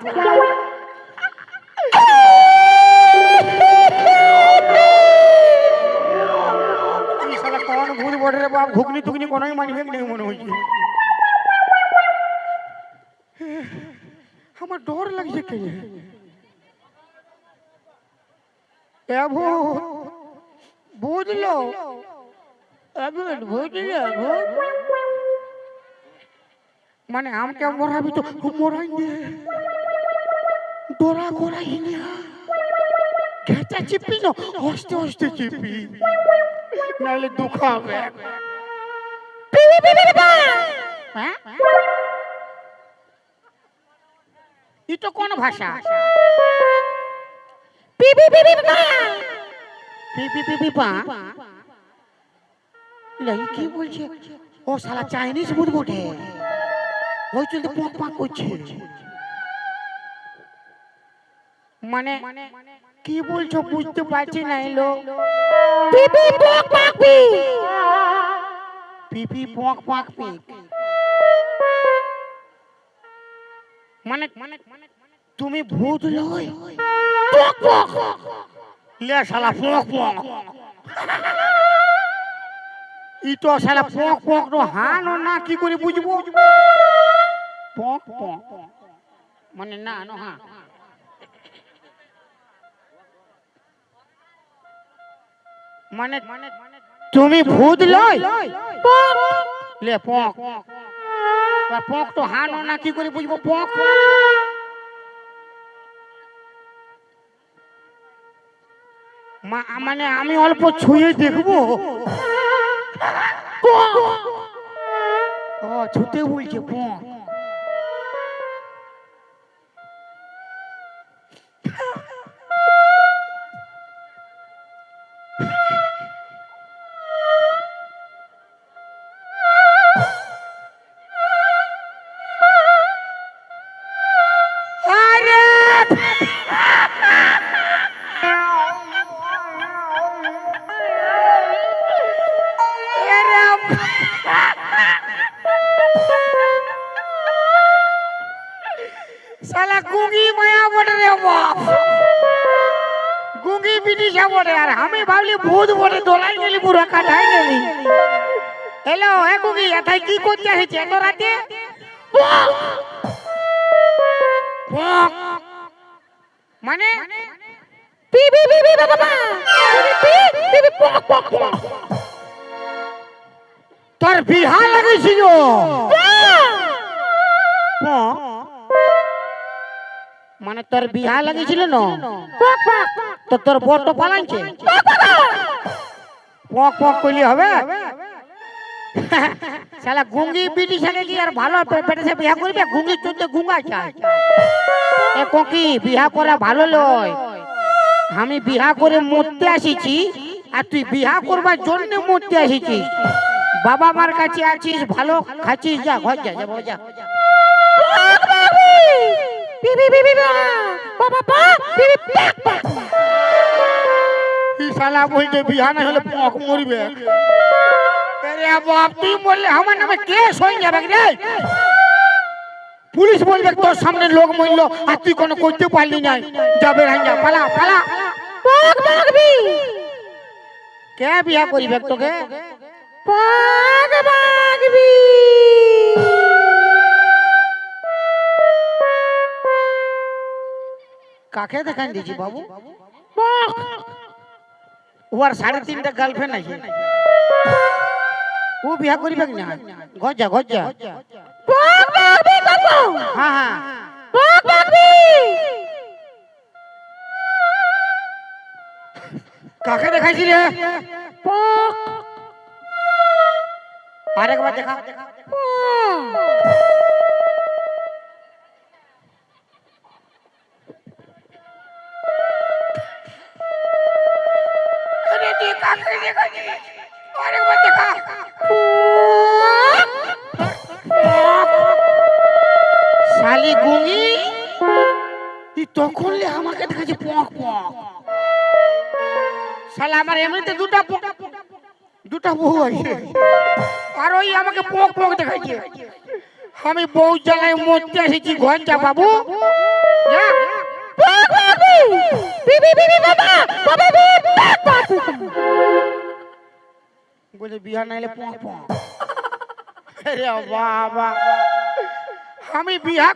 কোন ভূত বটে রে বাপ, ঘুগনি টুগনি কোনোই মানবে নেই মনে হচ্ছে। আমার ডর লাগছে কে বুঝলো মানে আমকে মরাবি তো মরাই ডোরা করাই ঘেঁচা চিপি না হস্তে হস্তে চিপি নাহলে দুঃখ হবে। এটা কোন ভাষা? কি বলছে ও শালা চাইনিজ ভূত বটে, ওই চলতে পক পাক করছে। মানে কি বলছো বুঝতে পারছি না এলো পিপি পক পাকবি পিপি পক পাক পিক মানে তুমি ভূত লয় পক পক লে শালা পক পক ইটো শালা পক পক তো হান না কি করে বুঝবো পক পক মানে না না হ্যাঁ মানে তুমি ভূত লয় লে পক পক তো হান না কি করে বুঝবো পক মানে আমি অল্প ছুঁয়ে দেখবো ও ছুতে বলছে পক साला गुंगी माया बोल रहे हो बाप गुंगी बिटी जा बोल रहे यार हमें भावली भूत बोले दोलाई गेली पूरा काटाई गेली हेलो हे गुंगी आता की कोणती आहे चेतो राते माने पी पी पी पी बाबा पी पी पी पक पक पक তোর বিহা লাগিছিল মানে তোর বিহা লাগিছিল না তো তোর বড় পালাইছে পক পক কইলি হবে শালা গুঙ্গি বিটি সাথে কি আর ভালো পেটে সে বিয়া করবে গুঙ্গি চোদ্দে গুঙ্গা চায় এ কোকি বিয়া করা ভালো লয় আমি বিয়া করে মরতে আসিছি আর তুই বিয়া করবার জন্য মরতে আসিছিস বাবা মার কাছে আছিস ভালো খাচ্ছিস যা ঘর যা যা যা पी पी पी पी बाबा पा पी पी पक पक ई साला বলতে বিয়া না হলে পক মরবে আরে বাপ তুই বললে আমার নামে কেস হয়ে যাবে রে পুলিশ বলবে তোর সামনে লোক মরলো আর তুই কোনো করতে পারলি না যাবে রাঞ্জা পালা পালা पक पक भी কে বিয়া করিবে তোকে पक पक भी কাকে দেখান দিছি বাবু पक ওর 3.5টা গার্লফ্রেন্ড আছে ও বিয়া করিবে না ঘর যা ঘর যা पक पक भी बाबू হ্যাঁ হ্যাঁ पक पक भी কাকে দেখাইছি রে पक আরেকবার দেখা अरे देखा देखा আরেকবার দেখা শালি গুঙ্গি তুই তখন লে আমাকে দেখাচ্ছি পক পক শালা আমার এমনিতে দুটা বউ আছে আর ওই আমাকে পক পক দেখাচ্ছে আমি বউ জ্বালায় মরতে এসেছি ঘর যা বাবু যা पक पक भी पी पी पी बाबा बाबा भी पक पक বলে বিয়া নাইলে পক পক আরে বাবা আমি বিয়া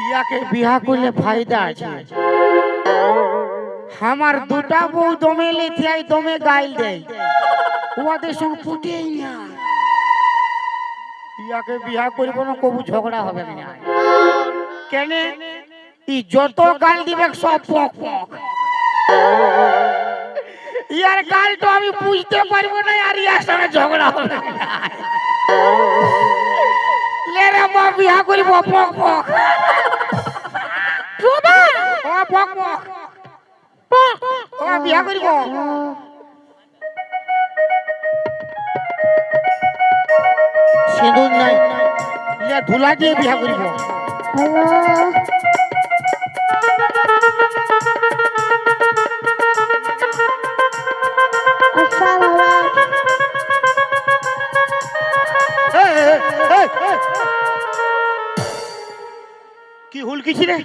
ইয়াকে বিয়া করলে ফায়দা আছে আমার দুটা বউ দমে লেথিয়াই দমে গাইল দেয় ওদের সঙ্গে ফুটেই না ইয়াকে বিয়া করব না কবু ঝগড়া হবে না কেন ই যত গাল দিবে সব পক পক ইয়ার গাল তো আমি বুঝতে পারবো না আর ইয়ার সঙ্গে ঝগড়া হবে না লে রে মা বিয়া করব পক পক বাবা ও পক পক পক ও বিয়া করব সিঁদুর নাই ইয়া ধুলা দিয়ে বিয়া করিব এই, এই, এই, এই। কি হুলকিছি রে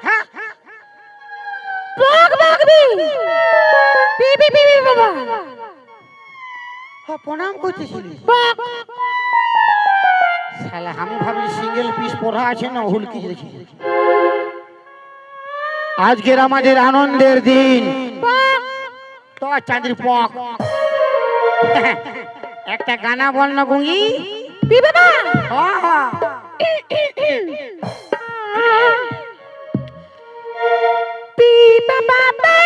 হ্যাঁ বক বকবি বিবি বিবি বাবা হ্যাঁ, প্রণাম করতেছিলি বক শালা আমি ভাবি সিঙ্গেল পিস পড়া আছে না হুলকি দেখি আজকের আমাদের আনন্দের দিন তো চাঁদের পক একটা গানা বল না গুঙ্গি বি বাবা হ্যাঁ, হ্যাঁ। বি বাবা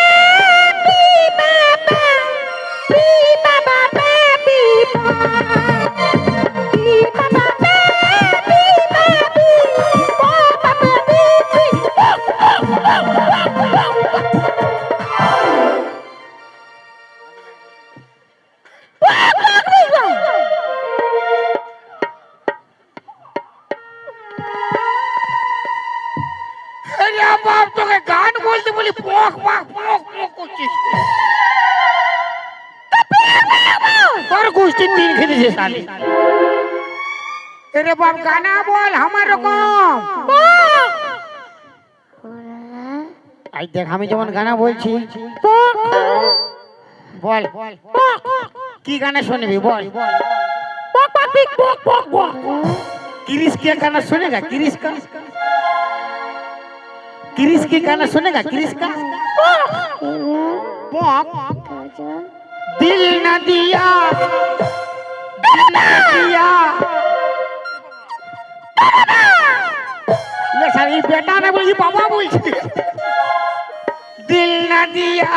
বি বাবা বি বাবা বি বাবা আরে বাপ তোকে গান বলতে বলি পক পক পক পক করছিস তোর গোষ্ঠী তিন খেতেছে শালি আরে বাপ গানা বল আমার রকম আই দেখ আমি যেমন গানা বলছি বল কি গানা শুনবি বল किरिस के गाना सुनेगा किरिस के गाना सुनेगा किरिस का पॉक दिल न दिया ले सारी बेटा ने बोली बाबा बोल दिल न दिया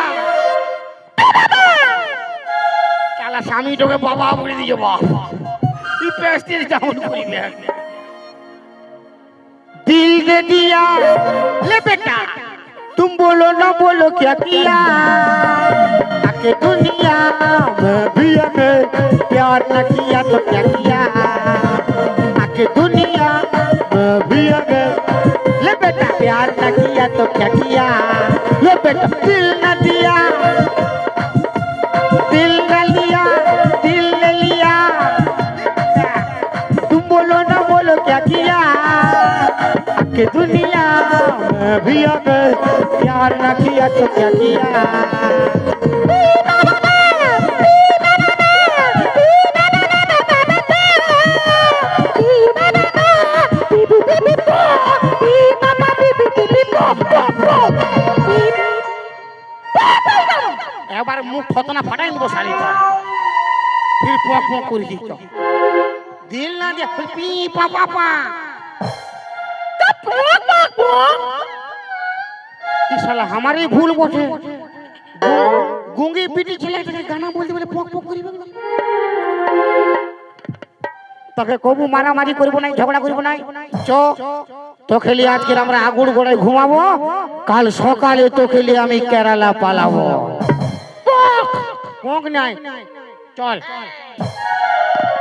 चला स्वामी तो के बाबा बोल दिए बाबा ये पेस्टेज डाउन कोई ले दिल दे दिया ले बेटा तुम बोलो ना बोलो क्या किया आके दुनिया में भी अगर प्यार न किया तो क्या किया आके दुनिया में भी अगर ले बेटा प्यार न किया तो क्या किया ले बेटा दिल न दिया दिल न लिया दिल ने लिया तुम बोलो ना बोलो क्या किया कि दुनिया में भी अगर प्यार न किया तो क्या किया এবার মুখ ফতনা ফাটাই দেবো শাড়ি फिर पॉक पॉक कर दी तो दिल ना दे पी पा पा पा ये साला हमारे ही भूल बोले गुंगी पीटी चले तो गाना बोलते बोले पॉक पॉक करी তোকে কবু মারামারি করব না ঝগড়া করব না চ তোকে লিয়ে আজকে আমরা আগুন গোড়ায় ঘুমাবো কাল সকালে তোকে লিয়ে আমি কেরালা পালাবো পক নাই चल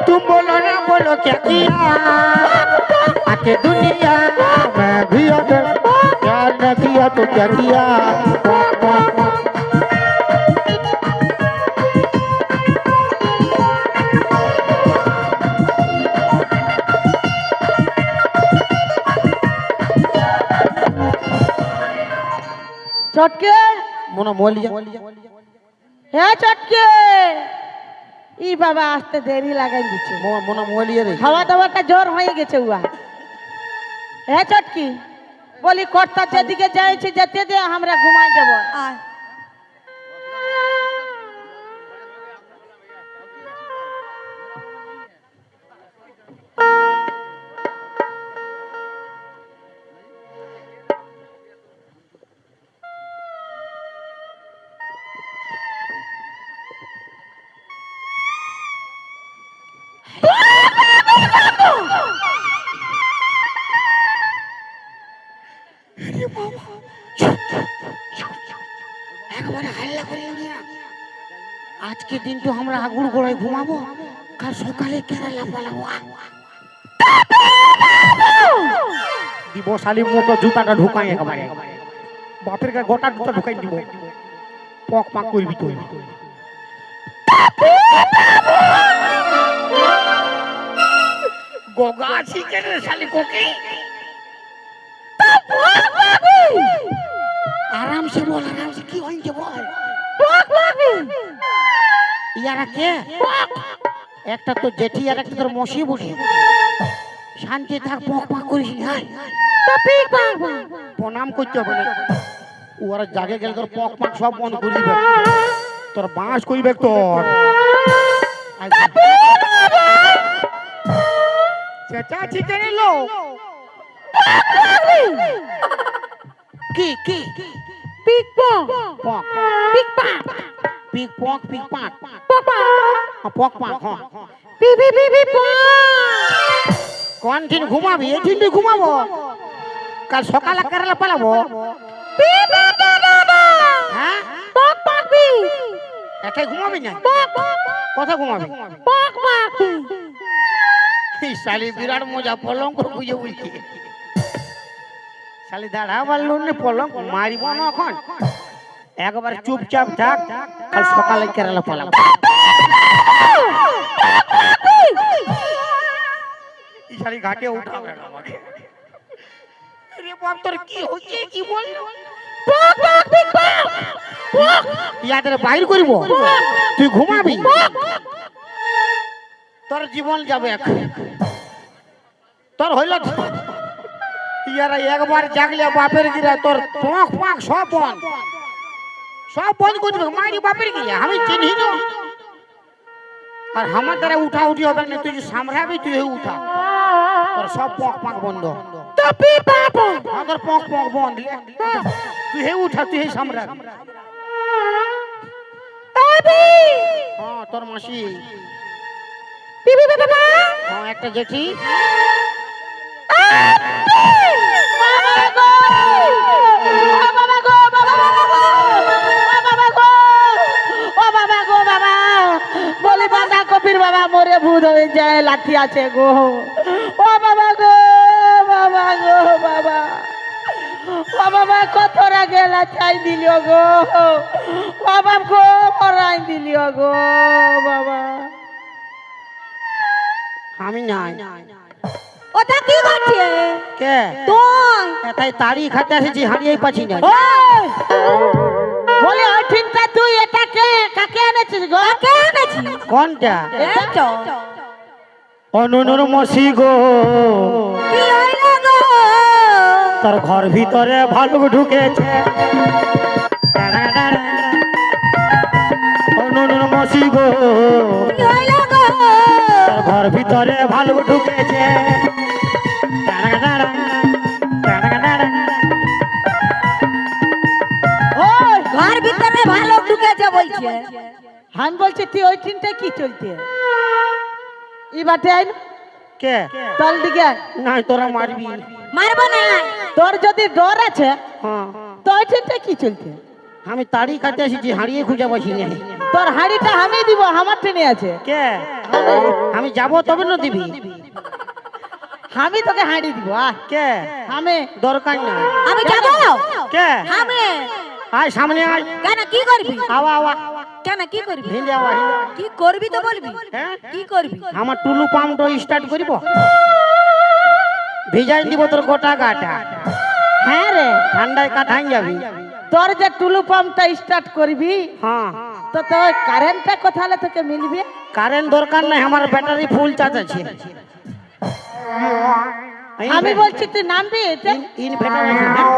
तुम बोलो ना बोलो क्या किया आके दुनिया में भी अगर प्यार न किया तो क्या किया চটকে मोनो मोलिया হ্যাঁ চটকে ই বাবা আসতে দেরি লাগাই দিচ্ছে मोनो मोलिया रे খাওয়া দাওয়াটা জোর হয়ে গেছে উয়া হ্যাঁ চটকি বলি কর্তা যেদিকে যাইছি যেতে দে আমরা ঘুমাই যাব আজকে দিন তো আমরা আগুন গোড়ায় ঘুমাবো কাল সকালে কেরালা পালাবো দিব শালি মোটো জুতাটা ঢুকাই একেবারে বাপের গায়ে গোটা জুতা ঢুকাই দিব পক পাক করবি তুই গোগা আছি কেন শালি কোকে আরাম সে বল আরাম সে কি হইছে বল ইয়ারা কে একটা তো জেঠি আর একটা তোর মশি বুঝি শান্তি থাক পক পাক করিস হ্যাঁ প্রণাম করতে হবে না ওরা জাগে গেলে তোর পক পাক সব বন্ধ করে দিবে তোর বাঁশ করিবে তোর চেঁচা চিকেন এলো কি কি পিক পক পক পিক পাক পিক পক পিক পাক পক পাক পক পাক হ্যাঁ পি পি পি পি পক কোন দিন ঘুমাবি এই দিন ঘুমাবো কাল সকালে কেরালা পালাবো পি পি পি বাবা হ্যাঁ পক পাক পি একাই ঘুমাবি না পক কথা ঘুমাবি পক পাক এই শালি বিরাট মজা পলঙ্ক বুঝে বুঝছি শালি দাঁড়া বললো না পলঙ্ক মারিব না এখন একবার চুপচাপ থাক কাল সকালে কেরালা পালাবো এই শালি ঘাটে উঠাবে না আমাকে রে বাপ তোর কি হচ্ছে কি বল পক পক পিক পক পক ইয়াদের বাইর করব তুই ঘুমাবি তোর জীবন যাবে তোর হইল ইয়ারা একবার জাগলে বাপের গিরা তোর পক পক সব বন্ধ করে দেবে মারি বাপের গিরা আমি চিনি না আর আমার দ্বারা উঠা উঠি হবে না তুই সামলাবি তুই উঠা তোর সব পক পাক বন্ধ তপি পাপ তোর পক পক বন্ধ তুই হে উঠা তুই হে সামলাবি হ্যাঁ তোর মাসি হ্যাঁ একটা জেঠি বলি বাঁধাকপির বাবা মরে ভূত হয়ে যায় লাঠি আছে গো ও বাবা গো বাবা গো বাবা ও বাবা কত রাগে লাচাই দিলিও গো বাবা গো মরাই দিলিও গো বাবা আমি নাই ওটা কি করছে কে তুই এটাই তাড়ি খাতে এসেছি হারিয়েই পাচ্ছি না ওই বলে ওইখানটা তুই এটা কে কাকে এনেছিস গো কে এনেছি কোনটা এই তো অনুনুর মসি গো কি হইল গো তোর ঘর ভিতরে ভালুক ঢুকেছে অনুনুর মসি গো কি হইল গো তোর ঘর ভিতরে ভালুক ঢুকেছে ওই ঘর ভিতরে ভালো ঢুকেছে বলছে আমি বলছি তুই ওইখানটা কি চলছে ই বাটে আইন কে তল দিকে আয়। নাই তোরা মারবি মারবো না তোর যদি ডর আছে হ্যাঁ তো ওইখানটা কি চলছে আমি তাড়ি খাতে এসেছি হারিয়ে খুঁজে পাচ্ছি না তোর হাড়িটা আমি দিব আমার ট্রেনে আছে কে আমি যাব তবে না দিবি আমি তোকে হাঁড়ি দিব কে আমি দরকার না আমি যাবো কে আমি আয় সামনে আয় কেন কি করবি আওয়া আওয়া কেন কি করবি হিন্দে আওয়া হিন্দে কি করবি তো বলবি হ্যাঁ কি করবি আমার টুলু পাম্পটা স্টার্ট করিব ভিজাই দিব তোর গোটা গাটা হ্যাঁ রে ঠান্ডায় কাটাই যাবি তোর যে টুলু পাম্পটা স্টার্ট করবি হ্যাঁ তো তোর কারেন্টটা কোথালে তোকে মিলবে কারেন্ট দরকার নাই আমার ব্যাটারি ফুল চার্জ আছে আমি বলছি তুই নামবি এতে? ইনভার্টার আছে হ্যাঁ?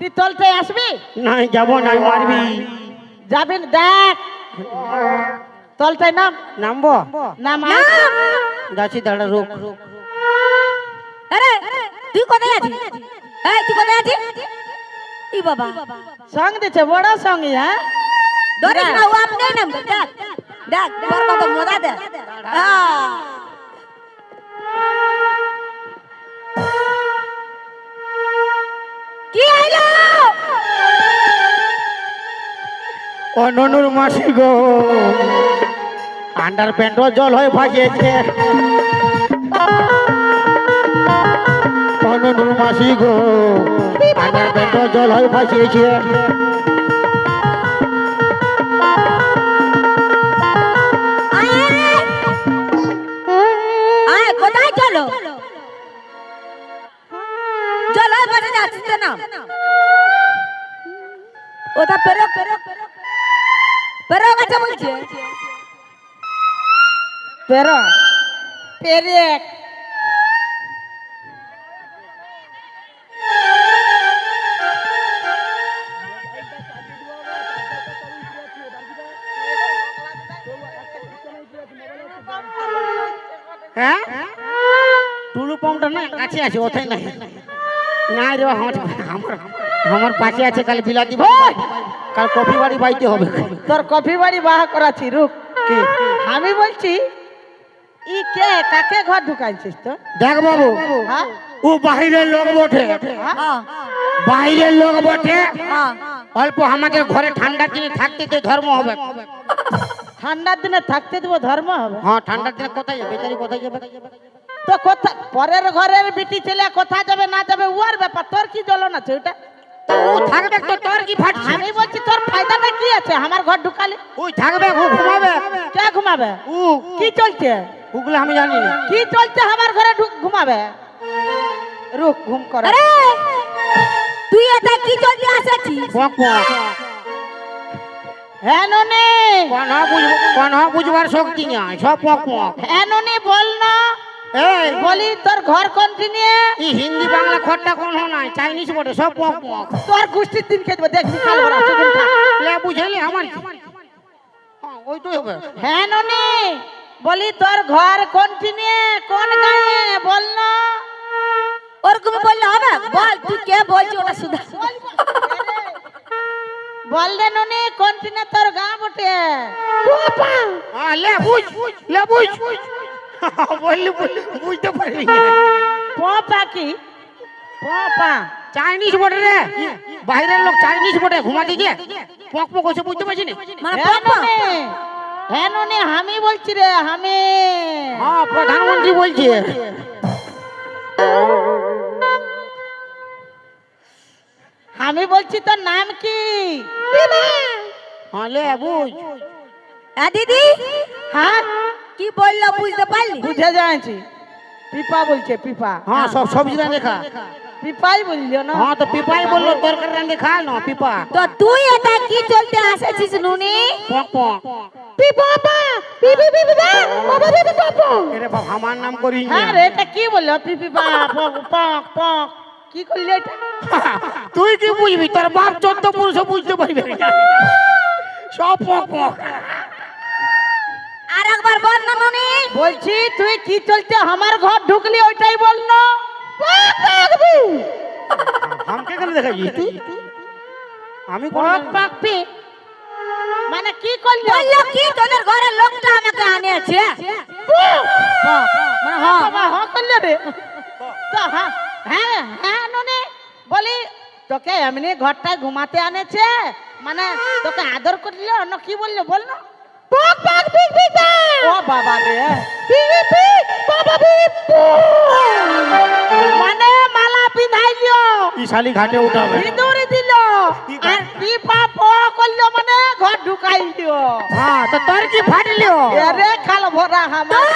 তুই তলতে আসবি নাই যাব নাই মারবি যাবেন দেখ তলতে নাম নামবো নাম যাচ্ছি দাঁড়া রোক আরে তুই কোথায় আছিস এই তুই কোথায় আছিস ই বাবা সঙ্গ দিচ্ছে বড় সঙ্গী হ্যাঁ ধরিস না ও আপনি নাম দেখ দেখ তোর কত মজা দে কি হইলো ও ননুর মাসি গো আন্ডার প্যান্টও জল হয়ে ভাসিয়েছে অনুনুর মাসি গো আন্ডার প্যান্টও জল হয়ে ভাসিয়েছে আয়, আয়, আয়, কোথায় চলো চলো বাজে যাচ্ছিস না ওটা পেরো পেরো পেরো গেছে বলছে পেরো পেরেক হ্যাঁ টুলু পাম্পটা না কাছে আছে ওথায় নাই না রে আমার আমার আমার পাশে আছে কাল বিলাতি বাড়ি কাল কফি বাড়ি বাইতে হবে তোর কফি বাড়ি বাহা করাছি রুক কে আমি বলছি ই কে কাকে ঘর ঢুকাইছিস তো দেখ বাবু হ্যাঁ ও বাইরের লোক বটে হ্যাঁ বাইরের লোক বটে হ্যাঁ অল্প আমাদের ঘরে ঠান্ডার দিনে থাকতে তো ধর্ম হবে ঠান্ডার দিনে থাকতে দেবো ধর্ম হবে হ্যাঁ ঠান্ডার দিনে কোথায় যাবে বেচারি কোথায় যাবে তো কোথা পরের ঘরের বিটি ছেলে কোথায় যাবে না যাবে উয়ার ব্যাপার তোর কি জ্বলন আছে ওটা তো ও থাকবে তো তোর কি ফাটছে আমি বলছি তোর ফায়দাটা কি আছে আমার ঘর ঢুকালে ওই থাকবে ও ঘুমাবে কে ঘুমাবে ও কি চলছে ওগুলো আমি জানি না কি চলছে আমার ঘরে ঘুমাবে রুক ঘুম করে আরে তুই এটা কি চলতে আসছিস পক পক হ্যাঁ ননি কোন বুঝবার শক্তি নাই সব পক পক হ্যাঁ ননি বল না এই বলি তোর ঘর কোনটি নিয়ে এই হিন্দি বাংলা খট্টা কোন নাই চাইনিজ বটে সব পক পক তোর গোষ্ঠীর দিন খেয়ে দেবো দেখবি কাল ভরা সেদিন থাক। লে বুঝলি আমার কি? হ্যাঁ ওই তো হবে হ্যাঁ ননি বলি তোর ঘর কোনটি নিয়ে কোন গায়ে বল না ওরকম বললে হবে বল তুই কে বলছিস ওটা শুধু বল রে ননি কোনটি নিয়ে তোর গা বটে হ্যাঁ লে বুঝ বললি বুঝতে পারবি না। পোপা কি পোপা চাইনিজ বটে রে বাইরের লোক চাইনিজ বটে ঘুমাতে গিয়ে পক পক হচ্ছে বুঝতে পারছি না মানে হ্যাঁ পাপা ননি হ্যাঁ ননি আমি বলছি রে আমি হ্যাঁ প্রধানমন্ত্রী বলছে আমি বলছি তোর নাম কি হ্যাঁ লে বুঝ হ্যাঁ দিদি হ্যাঁ কি বললো বুঝতে পারলি বুঝে যাচ্ছি পিপা বলছে পিপা হ্যাঁ সব সবজি রান্ধে খা পিপাই বললিও না হ্যাঁ তো পিপাই বললো তরকারি রান্ধে খা না পিপা তো তুই এটা কি চলতে আসছিস নুনি পক পক পিপাপা পিপি পিপি বাবা পিপি পাপা এরে বাবা আমার নাম করি হ্যাঁ রে এটা কি বললো পিপি পা পক পক পক কি করলি এটা তুই কি বুঝবি তোর বাপ 14 পুরুষ বুঝতে পারবে না। সব পক পক আর একবার বল না নুনি বলছি তুই কি চলছে আমার ঘর ঢুকলি ওইটাই বল না আমাকে কেন দেখাচ্ছিস তুই আমি কোন পক পাকপি মানে কি করলি বললো কি তোদের ঘরের লোকটা আমাকে আনিয়েছে মানে হ্যাঁ বাবা হ্যাঁ করলি রে তো হ্যাঁ হ্যাঁ হ্যাঁ ননি বলি তোকে এমনি ঘরটায় ঘুমাতে আনেছে মানে তোকে আদর করলি অন্য কি বললো বল না পক পক পিক পিক ও বাবা রে পিক পিক বাবা পিক মানে মালা পিধাইলিও ই শালি ঘাটে উঠাবে সিঁদুর দিল আর পিপা প করলো মানে ঘর ঢুকাই দিও হ্যাঁ তো তোর কি ফাটলো আরে খাল ভরা আমার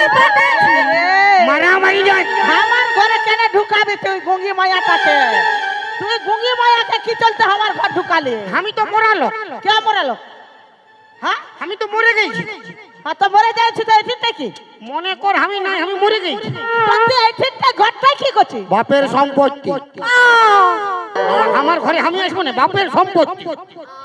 মারামারি যাই আমার ঘরে কেন ঢুকাবি তুই গুঙ্গি মায়াটাকে তুই গুঙ্গি মায়াকে কি চলতে আমার ঘর ঢুকালি আমি তো মরালো কে মরালো হ্যাঁ আমি তো মরে গেছি হ্যাঁ তো মরে যাচ্ছি তো এটিটা কি মনে কর আমি নাই আমি মরে গেছি তুই এটিটা ঘরটা কি করছিস বাপের সম্পত্তি আমার ঘরে আমি আসবো না বাপের সম্পত্তি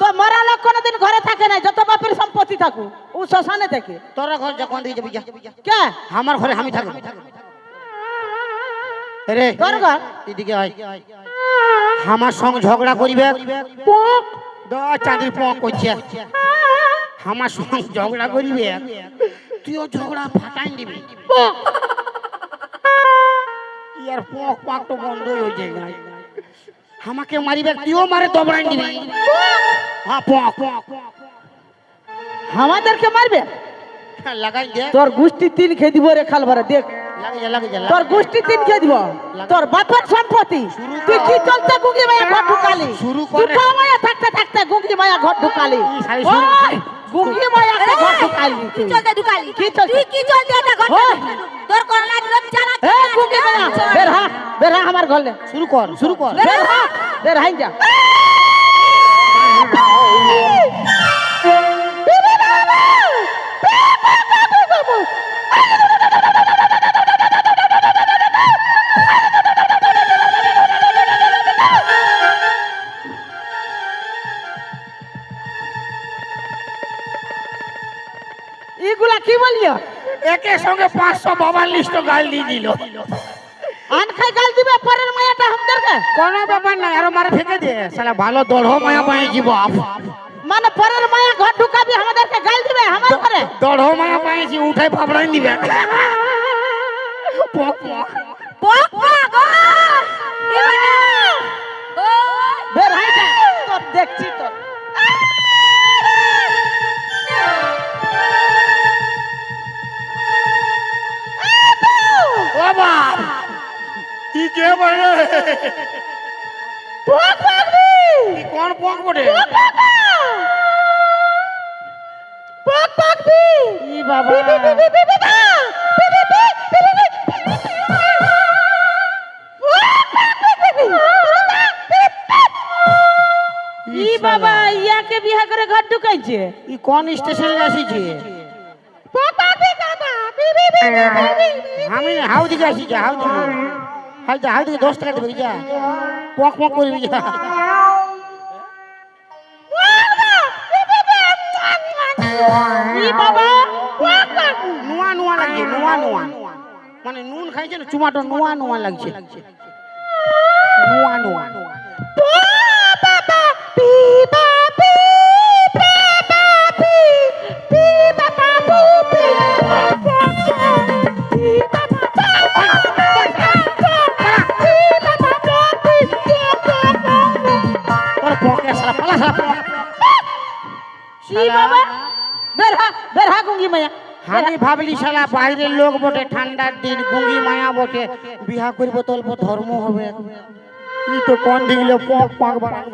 তো মরা লোক কোনোদিন ঘরে থাকে না যত বাপের সম্পত্তি থাকুক ও শ্মশানে থাকে তোরা ঘর যখন দিয়ে যাবি যা কে আমার ঘরে আমি থাকবো রে তোর ঘর এদিকে আয় আমার সঙ্গে ঝগড়া করিবে পক চাঁদির পক করছে আমার সঙ্গে ঝগড়া করিবে তুইও ঝগড়া ফাটাই দিবি ইয়ার পক পাক তো বন্ধ হয়ে যায় আমাকে মারিবে তুইও মারে দবড়াই দিবি হ্যাঁ পক পক আমাদেরকে মারবে লাগাই দে তোর গোষ্ঠী তিন খেয়ে দিব রে খালবারে দেখ লাগে যা তোর গোষ্ঠী তিন খেয়ে দিব তোর বাপের সম্পত্তি তুই কি চলতে গুঙ্গি মায়া ঘর ঢুকালি শুরু তুই করে। তো মায়া থাকতে থাকতে গুঙ্গি মায়া ঘর ঢুকালি এই শালি শুরু ওই, গুঙ্গি মায়া ঘর ঢুকালি কি চলতে ঢুকালি কি চলতে? তুই কি চলতে এটা ঘর ওই। তোর করলা দিলাম জানা এ গুঙ্গি মায়া বের হা আমার ঘরে শুরু কর বের হাই যা এগুলা কি বলিও একে সঙ্গে 500 বাবার লিস্ট গাল দিয়ে দিল আন খাই গাল দিবে পরের মায়াটা আমাদেরকে কোনো ব্যাপার না আরো মারে ফেকে দে শালা ভালো দড় মায়া পাইছি বাপ মানে পরের মায়া ঘর ঢুকাবি আমাদেরকে গাল দিবে আমার করে দড় মায়া পাইছি উঠাই ফাবড়াই দিবে পক পক পক পক বের হাই যা তোর দেখছি তোর ও বাপ কি কে বলে পক পক কি কোন পক বটে পক পক বি ই বাবা ই বাবা ইয়াকে বিয়া করে ঘর ঢুকাইছে ই কোন স্টেশনে আসিছে আমি হাউ দিকে আসিছে হাউ দিকে 10 টাকা দেবে যা পক পক করবি যা ই বাবা নুয়া লাগছে নুয়া মানে নুন খাইছে না চুমাটো নুয়া লাগছে নুয়া তোর পকে শালা পালা শালা ই বাবা বের হা গুঙ্গি মায়া আমি ভাবলি শালা বাইরের লোক বটে ঠান্ডার দিন গুঙ্গি মায়া বটে বিহা করবো তো অল্প ধর্ম হবে ই তো কোন দিলে পক পক বাড়াই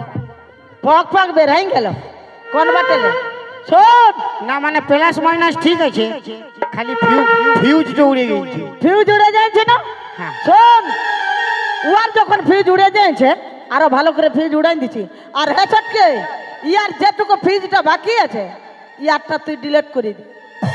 পক পক বের হাই গেল কোন বাটেলে শোন না মানে প্লাস মাইনাস ঠিক আছে খালি ফিউজটা উড়ে গেছে ফিউজ উড়ে যাচ্ছে না হ্যাঁ। শোন উয়ার যখন ফিউজ উড়ে যাচ্ছে আরো ভালো করে ফিউজ উড়াই দিছি আর হেছটকে ইয়ার যেটুকু ফিউজটা বাকি আছে ইয়ারটা তুই ডিলিট করে দি